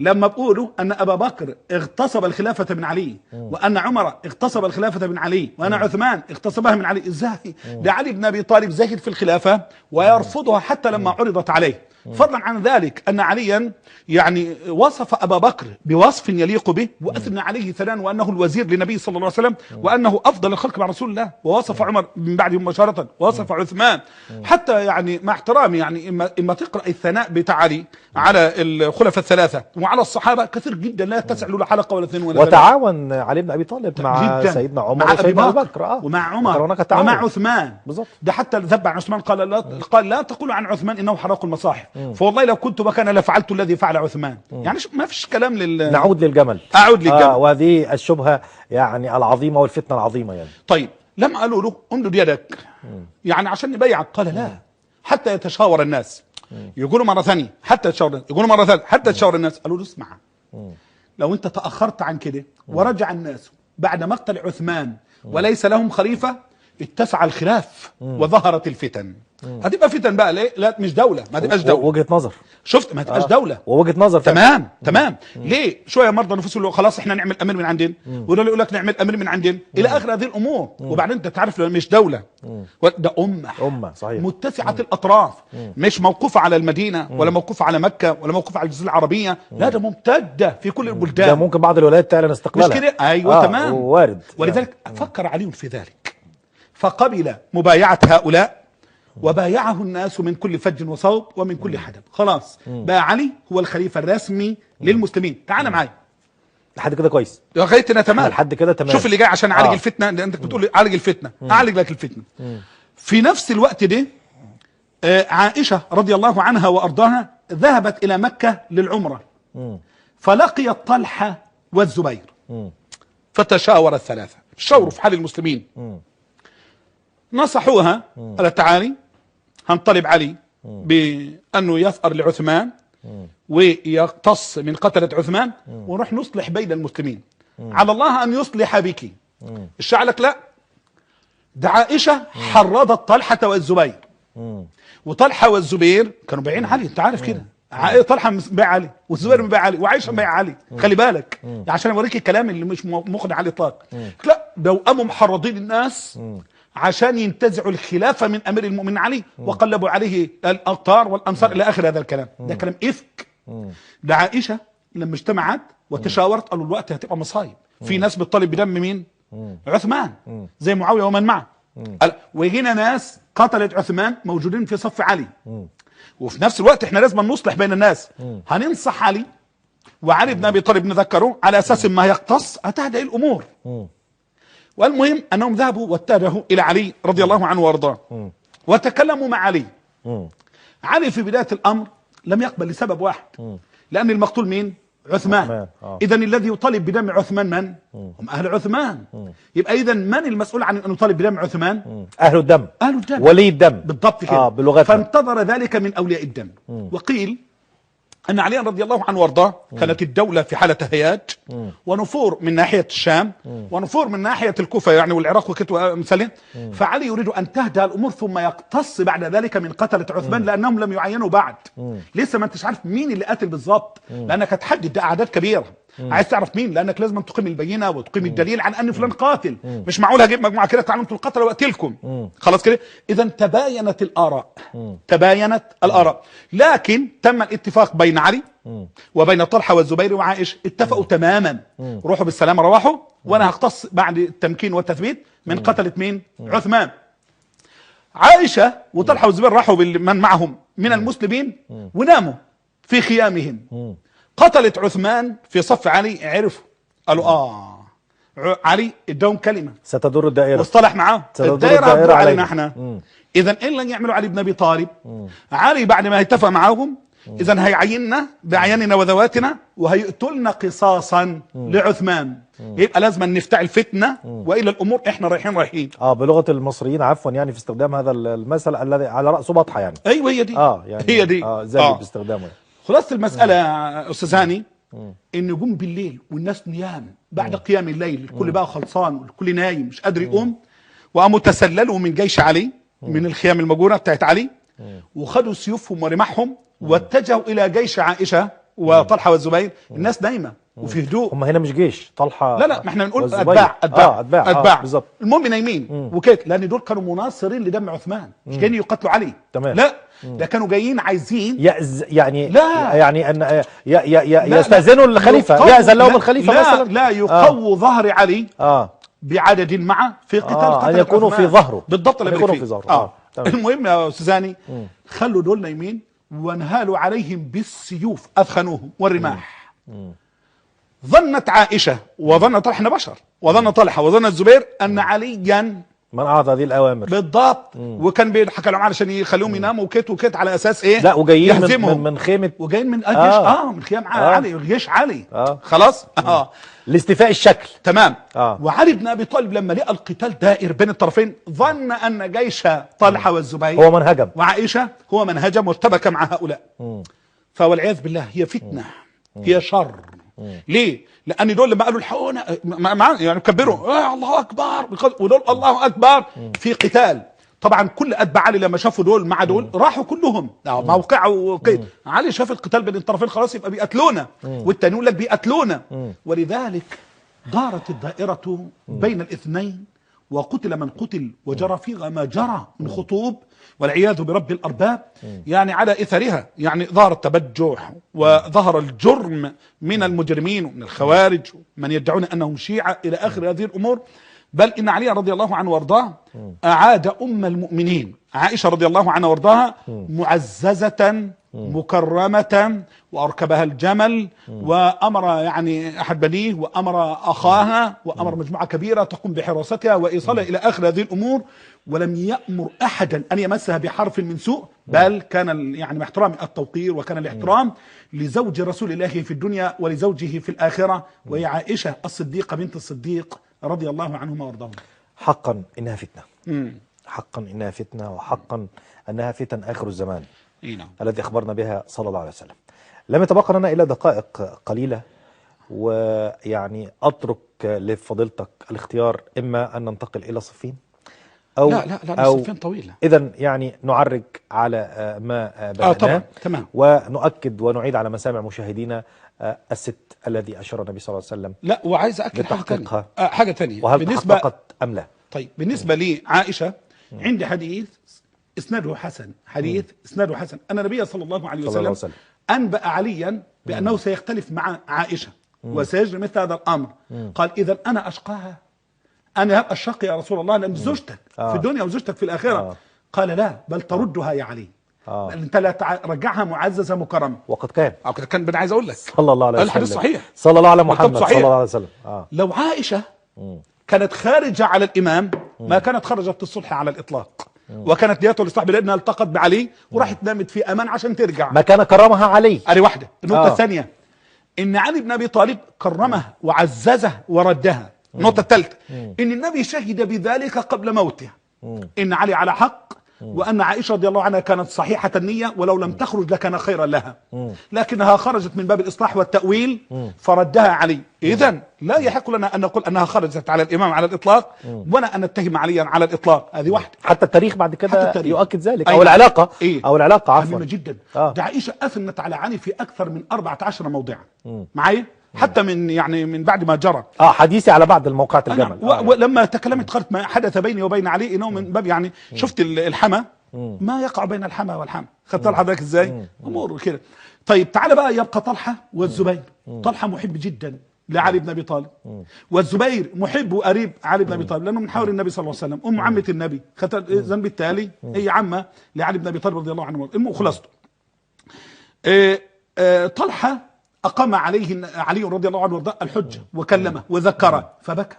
لما بيقولوا ان ابا بكر اغتصب الخلافه من علي، وان عمر اغتصب الخلافه من علي، وان عثمان اغتصبها من علي. ازاي؟ ده علي بن ابي طالب زاهد في الخلافه ويرفضها حتى لما عرضت عليه. فضلا عن ذلك ان عليا يعني وصف ابا بكر بوصف يليق به، واثنى عليه ثناء، وانه الوزير للنبي صلى الله عليه وسلم، وانه افضل الخلق مع رسول الله. ووصف عمر من بعده مباشره، ووصف عثمان. حتى يعني مع احترامي يعني اما تقرا الثناء بتاع علي على الخلفاء الثلاثه وعلى الصحابه كثير جدا، لا تسع له حلقه ولا اثنين ولا وتعاون علي بن ابي طالب مع سيدنا عمر وسيدنا ابي بكر ومع عمر ومع عثمان. ده حتى ذب عن عثمان، قال لا تقولوا عن عثمان انه حرق المصاحف. فوالله لو كنت مكان لفعلت الذي فعل عثمان. يعني ما فيش كلام نعود للجمل. اعود للجمل. وهذه الشبهه يعني العظيمه والفتنه العظيمه يعني. طيب، لما قالوا له امدد يدك يعني عشان نبيعك، قال لا حتى يتشاور الناس. يقولوا مره ثانيه حتى يتشاور الناس، يقولوا مره ثالثه حتى يتشاور الناس. قالوا له اسمع، لو انت تاخرت عن كده ورجع الناس بعد مقتل عثمان وليس لهم خليفه، اتسع الخلاف وظهرت الفتن. هتبقى فتن بقى ليه؟ لا مش دولة، ما تبقاش دولة. وجهة نظر. شفت؟ ما تبقاش دولة ووجهة نظر فعلا. تمام. ليه؟ شوية مرضى نفوس يقولوا خلاص احنا نعمل امير من عندنا، وده يقول لك نعمل امير من عندنا، الى اخر هذه الامور. وبعدين انت تعرف مش دولة، ده امة صحيح متسعة الاطراف، مش موقوفة على المدينة ولا موقوفة على مكة ولا موقوفة على الجزيرة العربية، لا ده ممتدة في كل البلدان. ده ممكن بعض الولايات تعلن استقلالها، مش كده؟ ايوه تمام، وارد. ولذلك فكر علي في ذلك فقبل مبايعة هؤلاء، وبايعه الناس من كل فج وصوب ومن كل حدب. خلاص بقى علي هو الخليفة الرسمي للمسلمين. تعال معايا لحد كده كويس، لغايتنا تمام، لحد كده تمام. شوف اللي جاي عشان اعالج الفتنة. انت بتقول اعالج الفتنة، اعالج لك الفتنة. في نفس الوقت ده عائشة رضي الله عنها وارضاها ذهبت الى مكة للعمرة، فلقيت طلحة والزبير، فتشاور الثلاثة، شاوروا في حال المسلمين، نصحوها قال تعالي هنطلب علي بأنه يثأر لعثمان ويقتص من قتلة عثمان ونروح نصلح بين المسلمين، على الله أن يصلح بك. الشاعر لك لا، ده عائشة حرضت طلحة والزبير، وطلحة والزبير كانوا بايعين علي، انت عارف كده. طلحة مبايع علي والزبير مبايع علي وعائشة مبايع علي، خلي بالك عشان اوريك الكلام اللي مش مخدع على الاطلاق. لا ده وقاموا محرضين الناس عشان ينتزعوا الخلافة من أمير المؤمنين علي، وقلبوا عليه الأقطار والأمصار إلى آخر هذا الكلام. ده كلام إفك. ده عائشة لما اجتمعت وتشاورت قالوا الوقت هتبقى مصايب، في ناس بتطالب بدم مين؟ عثمان، زي معاوية ومن معه. وهنا ناس قتلت عثمان موجودين في صف علي، وفي نفس الوقت احنا لازم نصلح بين الناس. هننصح علي وعلي بن أبي طالب نذكره على أساس ما يقتص هتهدأ الأمور. والمهم أنهم ذهبوا واتجهوا إلى علي رضي الله عنه وارضاه وتكلموا مع علي. علي في بداية الأمر لم يقبل لسبب واحد، لأن المقتول مين؟ عثمان. إذن الذي يطالب بدم عثمان من؟ هم أهل عثمان. يبقى إذن من المسؤول عن أن يطالب بدم عثمان؟ أهل الدم، أهل الدم، ولي الدم بالضبط كده. بلغتنا. فانتظر ذلك من أولياء الدم. وقيل أن علي رضي الله عنه وارضاه كانت الدولة في حالة هياج ونفور من ناحية الشام ونفور من ناحية الكوفة يعني والعراق وكده مثلا. فعلي يريد أن تهدأ الأمور ثم يقتص بعد ذلك من قتلة عثمان، لأنهم لم يعينوا بعد، لسه ما انتش عارف مين اللي قاتل بالظبط، لأنك هتحدد أعداد كبيرة. عايز تعرف مين، لأنك لازم تقيم البينة وتقيم الدليل عن أن فلان قاتل. مش معقول هجيب مجموعة كده تعالوا انتوا القتلة وأقتلكم خلاص كده. إذا تباينت الآراء، تباينت الآراء، لكن تم الاتفاق بين علي وبين طلحة والزبير وعائشة. اتفقوا تماما، روحوا بالسلامة روحوا، وأنا هختص بعد التمكين والتثبيت من قتلة مين؟ عثمان. عائشة وطلحة والزبير راحوا بالمن معهم من المسلمين وناموا في خيامهم. قتلت عثمان في صف علي، عرفوا قالوا علي اداهم كلمة ستدور الدائرة واصطلح معاه، الدائرة هتدور علينا احنا. إذن إن لن يعملوا علي بن أبي طالب، علي بعد ما يتفق معاهم إذن هيعيننا بعيننا وذواتنا وهيقتلنا قصاصا لعثمان. يبقى لازم نفتعل فتنة وإلى الأمور إحنا رايحين. بلغة المصريين عفوا يعني في استخدام هذا المثل الذي على رأسه بطحة يعني. أيوة هي دي. يعني هي دي زي باستخدامه. خلاصة المسألة يا أستاذ هاني إن يقوم بالليل والناس نيام بعد قيام الليل، الكل بقى خلصان والكل نايم مش قادر يقوم، وقاموا تسللوا من جيش علي من الخيام المجونة بتاعت علي، وخدوا سيوفهم ورماحهم واتجهوا إلى جيش عائشة وطلحة والزبير. الناس نايمة وفي هدوء. هم هنا مش جيش طلحة، لا ما احنا نقول والزبير. أتباع بالظبط. المهم نايمين وكده، لأن دول كانوا مناصرين لدم عثمان، مش جايين يقتلوا علي. تمام. لا ده كانوا جايين عايزين يعني لا يعني ان يستأذنوا الخليفة، يأذن لهم الخليفة مثلا. لا يقووا ظهر علي بعدد معه في قتال أن يكونوا في ظهره. بالضبط، أن يكونوا في ظهره. المهم يا أستاذاني خلوا دول نايمين وانهالوا عليهم بالسيوف، أثخنوهم والرماح. ظنت عائشة وظن طلحة، احنا بشر، وظن طلحة وظن الزبير أن عليا من أعطى هذه الأوامر بالضبط. وكان بيضحك لهم علشان يخليهم يناموا وكت وكت على أساس إيه؟ لا وجايين من خيمة، وجايين من جيش من خيام علي، جيش علي. خلاص لاستيفاء الشكل. تمام. وعلي بن أبي طالب لما لقى القتال دائر بين الطرفين ظن أن جيش طلحة والزبير هو من هجم، وعائشة هو من هجم واشتبك مع هؤلاء. فوالعياذ بالله هي فتنة، هي شر. ليه؟ لان دول لما قالوا الحقونا يعني كبروا الله اكبر، ودول الله اكبر في قتال. طبعا كل اتباع علي لما شافوا دول مع دول راحوا كلهم موقعوا علي شاف القتال بين الطرفين خلاص يبقى بيقتلونا، والتاني يقول لك بيقتلونا. ولذلك دارت الدائرة بين الاثنين، وقتل من قتل، وجرى فيها ما جرى من خطوب والعياذ برب الأرباب. يعني على إثرها يعني ظهر التبجح وظهر الجرم من المجرمين ومن الخوارج من يدعون أنهم شيعة إلى آخر هذه الأمور. بل إن علي رضي الله عنه وارضاه أعاد أم المؤمنين عائشة رضي الله عنها وارضاها معززة مكرمة، وأركبها الجمل، وأمر يعني أحد بنيه، وأمر أخاها، وأمر مجموعة كبيرة تقوم بحراستها وإيصالها إلى آخر هذه الأمور. ولم يأمر أحدا أن يمسها بحرف من سوء، بل كان يعني مع احترام التوقير وكان الاحترام لزوج رسول الله في الدنيا ولزوجه في الآخرة، وهي عائشة الصديقة بنت الصديق رضي الله عنهما وارضاهما. حقا إنها فتنة، حقا إنها فتنة، وحقا أنها فتن آخر الزمان الذي أخبرنا بها صلى الله عليه وسلم. لم يتبقى لنا إلا دقائق قليلة، ويعني أترك لفضيلتك الاختيار، إما أن ننتقل إلى صفين أو لا صفين طويلة. إذن يعني نعرج على ما بدأناه. طبعا تمام. ونؤكد ونعيد على مسامع مشاهدينا الست الذي أشار النبي صلى الله عليه وسلم. لا وعايز أكد حاجة ثانية وهل تحققت أم لا؟ طيب بالنسبة لي عائشة عندي حديث اسناده حسن، حديث اسناده حسن أن النبي صلى الله عليه وسلم أنبأ عليا بأنه سيختلف مع عائشة وسيجري مثل هذا الأمر. قال إذا أنا أشقاها، أنا أشق يا رسول الله، لأن زوجتك في الدنيا وزوجتك في الآخرة. قال لا، بل تردها يا علي، أنت لا رجعها معززة مكرمة. وقد كان بن عايز أقول لك صلى الله عليه وسلم، الحديث صحيح، صلى الله على محمد صلى الله عليه وسلم. لو عائشة كانت خارجة على الإمام ما كانت خرجت الصلح على الإطلاق، وكانت نيته للصلح لأنها التقت بعلي وراحت نامت في أمان عشان ترجع. ما كان كرمها علي. هذه واحدة. النقطة الثانية إن علي بن أبي طالب كرمها وعززه وردها. النقطة الثالثة إن النبي شهد بذلك قبل موته، إن علي على حق، وأن عائشة رضي الله عنها كانت صحيحة النية، ولو لم تخرج لكان خيرا لها، لكنها خرجت من باب الإصلاح والتأويل فردها علي. إذن لا يحق لنا أن نقول أنها خرجت على الإمام على الإطلاق، ولا أن نتهم عليا على الإطلاق. هذه واحدة. حتى التاريخ بعد كده يؤكد ذلك. أو العلاقة أو العلاقة عفوا جدا. ده عائشة أثنت على علي في أكثر من 14 موضعا معي، حتى من بعد ما جرى. حديثي على بعض الموقعات الجمل. ولما تكلمت قالت ما حدث بيني وبين علي انه من باب يعني شفت الحما ما يقع بين الحما والحما. خدت حضرتك ازاي؟ امور كده. طيب تعال بقى يبقى طلحه والزبير. طلحه محب جدا لعلي بن ابي طالب، والزبير محب وقريب علي بن ابي طالب لانه من حول النبي صلى الله عليه وسلم، ام عمه النبي. اذا بالتالي هي عمه لعلي بن ابي طالب رضي الله عنه. خلاصته طلحه أقام عليه علي رضي الله عنه وارضاه الحجة وكلمه وذكره فبكى،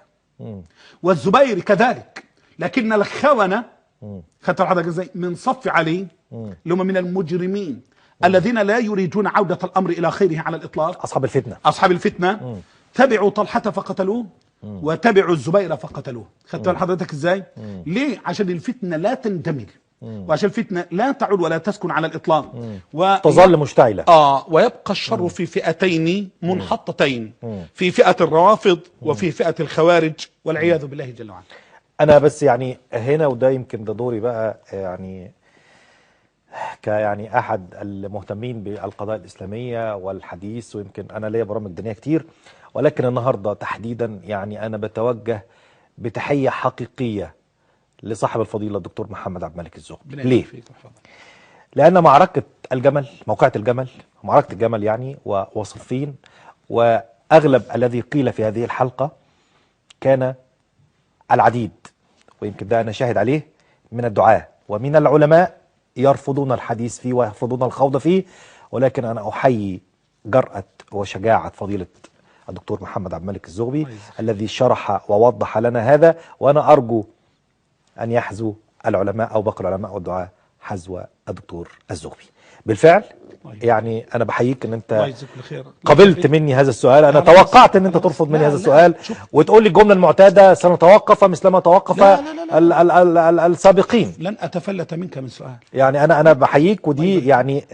والزبير كذلك. لكن الخونة خدت حضرتك ازاي من صف علي اللي هم من المجرمين الذين لا يريدون عودة الأمر إلى خيره على الإطلاق، أصحاب الفتنة تبعوا طلحة فقتلوه، وتبعوا الزبير فقتلوه. خدت حضرتك ازاي؟ ليه؟ عشان الفتنة لا تندمل، وعشان الفتنة لا تعود ولا تسكن على الإطلاق، تظل مشتعلة. ويبقى الشر في فئتين منحطتين، في فئة الروافض وفي فئة الخوارج والعياذ بالله جل وعلا. أنا بس يعني هنا، وده يمكن ده دوري بقى يعني يعني أحد المهتمين بالقضايا الإسلامية والحديث، ويمكن أنا ليا برامج دينية كتير، ولكن النهاردة تحديدا يعني أنا بتوجه بتحية حقيقية لصاحب الفضيلة الدكتور محمد عبد الملك الزغبي. ليه؟ لأن معركة الجمل، موقعة الجمل، معركة الجمل يعني وصفين، وأغلب الذي قيل في هذه الحلقة كان العديد، ويمكن ده أنا شاهد عليه، من الدعاة ومن العلماء يرفضون الحديث فيه ويرفضون الخوض فيه، ولكن أنا أحيي جرأة وشجاعة فضيلة الدكتور محمد عبد الملك الزغبي الذي شرح ووضح لنا هذا، وأنا أرجو أن يحذو العلماء أو باقي العلماء والدعاة حذو الدكتور الزغبي. بالفعل يعني أنا بحييك أن أنت قبلت مني هذا السؤال. أنا توقعت أن أنت ترفض مني هذا السؤال وتقول لي الجملة المعتادة سنتوقف مثلما توقف السابقين. لن أتفلت منك من سؤال. يعني أنا بحييك، ودي يعني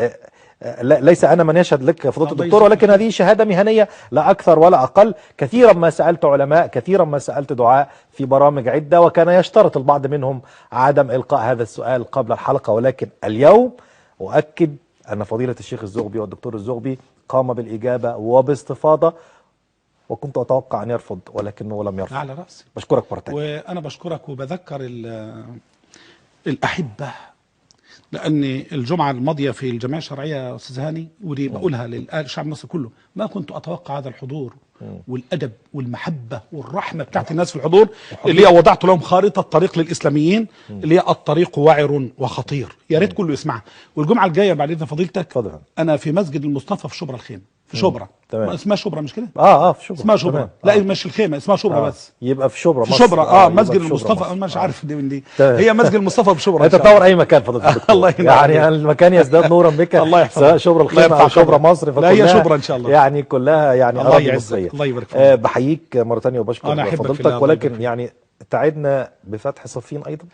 ليس أنا من يشهد لك فضيلة الله الدكتور، يجزيك ولكن هذه شهادة مهنية لا أكثر ولا أقل. كثيرا ما سألت علماء، كثيرا ما سألت دعاء في برامج عدة، وكان يشترط البعض منهم عدم إلقاء هذا السؤال قبل الحلقة، ولكن اليوم أؤكد أن فضيلة الشيخ الزغبي والدكتور الزغبي قام بالإجابة وباستفاضة، وكنت أتوقع أن يرفض ولكنه لم يرفض. على رأسي. بشكرك مرة تانية. وأنا بشكرك وبذكر الأحبة، لأن الجمعة الماضية في الجمعية الشرعية يا أستاذ هاني، ودي بقولها للشعب المصري كله، ما كنت أتوقع هذا الحضور والأدب والمحبة والرحمة بتاعت الناس في الحضور، اللي هي وضعت لهم خارطة طريق للإسلاميين، اللي هي الطريق وعر وخطير. يا ريت كله يسمعها. والجمعة الجاية بعد إذن فضيلتك اتفضل. أنا في مسجد المصطفى في شبرا الخيمة، في شبرا. تمام. اسمها شبرا مش كده؟ في شبرا. اسمها شبرا. تمام. لا مش الخيمة، اسمها شبرا بس. يبقى في شبرا في مصر. شبرا يبقى مسجد في شبرا المصطفى. مصر. انا مش عارف دي تمام. هي مسجد المصطفى بشبرا. تتطور اي مكان فضيلة الدكتور. الله ينور يعني عليك. المكان يزداد نورا بك. الله يحفظك. سواء شبرا الله الخيمة يرفع او شبرا قدرك. مصر، لا هي فكلها شبرا ان شاء الله. يعني كلها يعني الله اراضي يعزك. مصرية. الله يبارك فيك. بحييك مرة ثانية وبشكر أنا أحبك في الله. فضيلتك، الله ولكن يبارك يعني تعدنا بفتح صفين ايضا.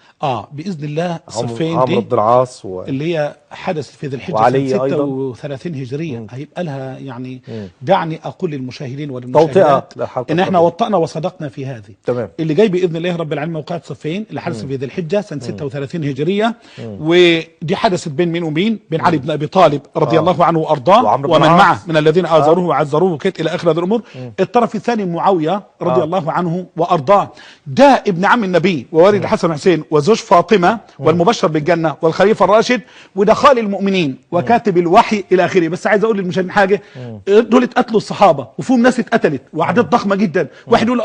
باذن الله صفين عمرو دي بن العاص اللي هي حدث في ذي الحجه وعلي سنة أيضاً. 36 هجريه. هيبقى لها يعني مم. دعني اقول للمشاهدين توطئة والمشاهدات للحلقة ان احنا القادمة. وطأنا وصدقنا في هذه. تمام. اللي جاي باذن الله رب العالمين موقعة صفين اللي حدث في ذي الحجه سنه 36 هجريه. ودي حدثت بين مين ومين؟ بين علي بن ابي طالب رضي الله عنه وارضاه وعمرو بن ومن العاص. معه من الذين آزروه وعزروه وكيت الى اخر هذه الامور. الطرف الثاني معاويه رضي الله عنه وارضاه، ده ابن عم النبي ووالد الحسن والحسين وزوج فاطمه والمبشر بالجنه والخليفه الراشد، وده خال المؤمنين وكاتب الوحي الى اخره. بس عايز اقول للمشاهدين حاجه، دول اتقتلوا الصحابه وفيهم ناس اتقتلت واعداد ضخمه جدا. واحد يقول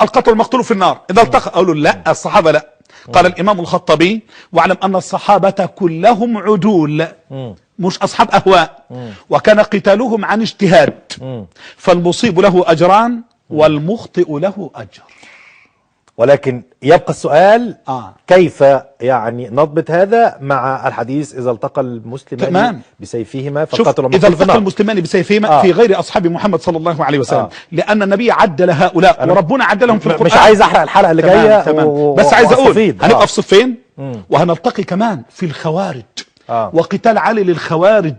القتل المقتول في النار اذا التقى، اقول له لا، الصحابه لا. قال الامام الخطابي: واعلم ان الصحابه كلهم عدول، مش اصحاب اهواء، وكان قتالهم عن اجتهاد، فالمصيب له اجران والمخطئ له اجر. ولكن يبقى السؤال آه. كيف يعني نضبط هذا مع الحديث إذا التقى المسلمان تمام. بسيفيهما شوف، فقتلوا إذا التقى المسلمان بسيفيهما في غير أصحاب محمد صلى الله عليه وسلم، لأن النبي عدل هؤلاء وربنا عدلهم في القرآن. مش عايز أحرق الحلقة اللي جاية. تمام. بس عايز أقول هنبقى في صفين، وهنلتقي كمان في الخوارج وقتال علي للخوارج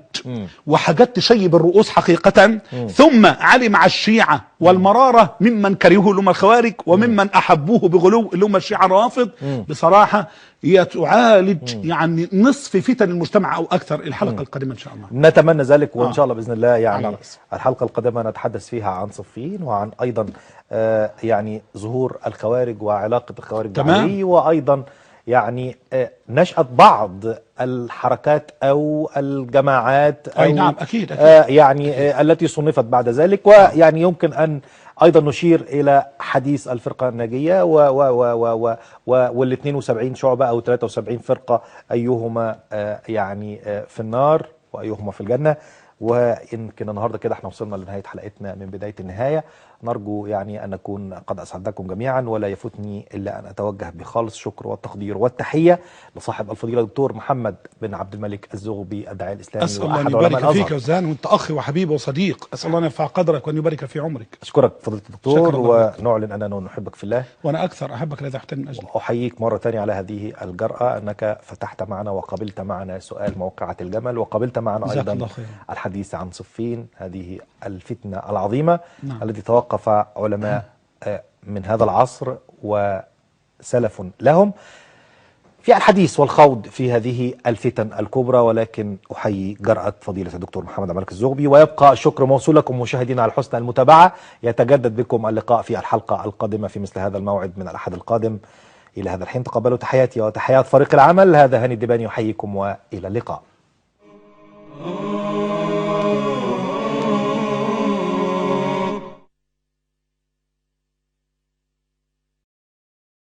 وحاجات تشيب الرؤوس حقيقة. ثم علي مع الشيعة والمرارة ممن كرهوه اللي هم الخوارج، وممن أحبوه بغلو اللي هم الشيعة الرافض. بصراحة هي تعالج يعني نصف فتن المجتمع أو أكثر. الحلقة القادمة إن شاء الله نتمنى ذلك، وإن شاء الله بإذن الله يعني على رأسي. الحلقة القادمة نتحدث فيها عن صفين وعن أيضا يعني ظهور الخوارج وعلاقة الخوارج بعلي، وأيضا يعني نشأة بعض الحركات أو الجماعات أو نعم أكيد. يعني التي صنفت بعد ذلك. ويعني يمكن أن أيضا نشير إلى حديث الفرقة الناجية وال 72 شعبة أو 73 فرقة، أيهما يعني في النار وأيهما في الجنة. ويمكن النهاردة كده احنا وصلنا لنهاية حلقتنا من بداية النهاية. نرجو يعني أن نكون قد أسعدناكم جميعا، ولا يفوتني إلا أن أتوجه بخالص الشكر والتقدير والتحية لصاحب الفضيلة الدكتور محمد بن عبد الملك الزغبي الداعية الإسلامي. أسأل الله أن يبارك فيك يا زان، وأنت أخي وحبيبي وصديق. أسأل الله أن يرفع قدرك وأن يبارك في عمرك. أشكرك فضيلة الدكتور، ونعلن أننا نحبك في الله، وأنا أكثر أحبك الذي أحترم من أجلك. أحييك مرة ثانية على هذه الجرأة، أنك فتحت معنا وقبلت معنا سؤال موقعة الجمل، وقبلت معنا أيضا الحديث عن صفين، هذه الفتنة العظيمة التي توقف علماء من هذا العصر وسلف لهم في الحديث والخوض في هذه الفتن الكبرى. ولكن أحيي جرأة فضيلة الدكتور محمد عبد الملك الزغبي، ويبقى الشكر موصول لكم مشاهدينا على حسن المتابعة. يتجدد بكم اللقاء في الحلقة القادمة في مثل هذا الموعد من الأحد القادم. إلى هذا الحين تقبلوا تحياتي وتحيات فريق العمل. هذا هاني الدباني يحييكم، وإلى اللقاء.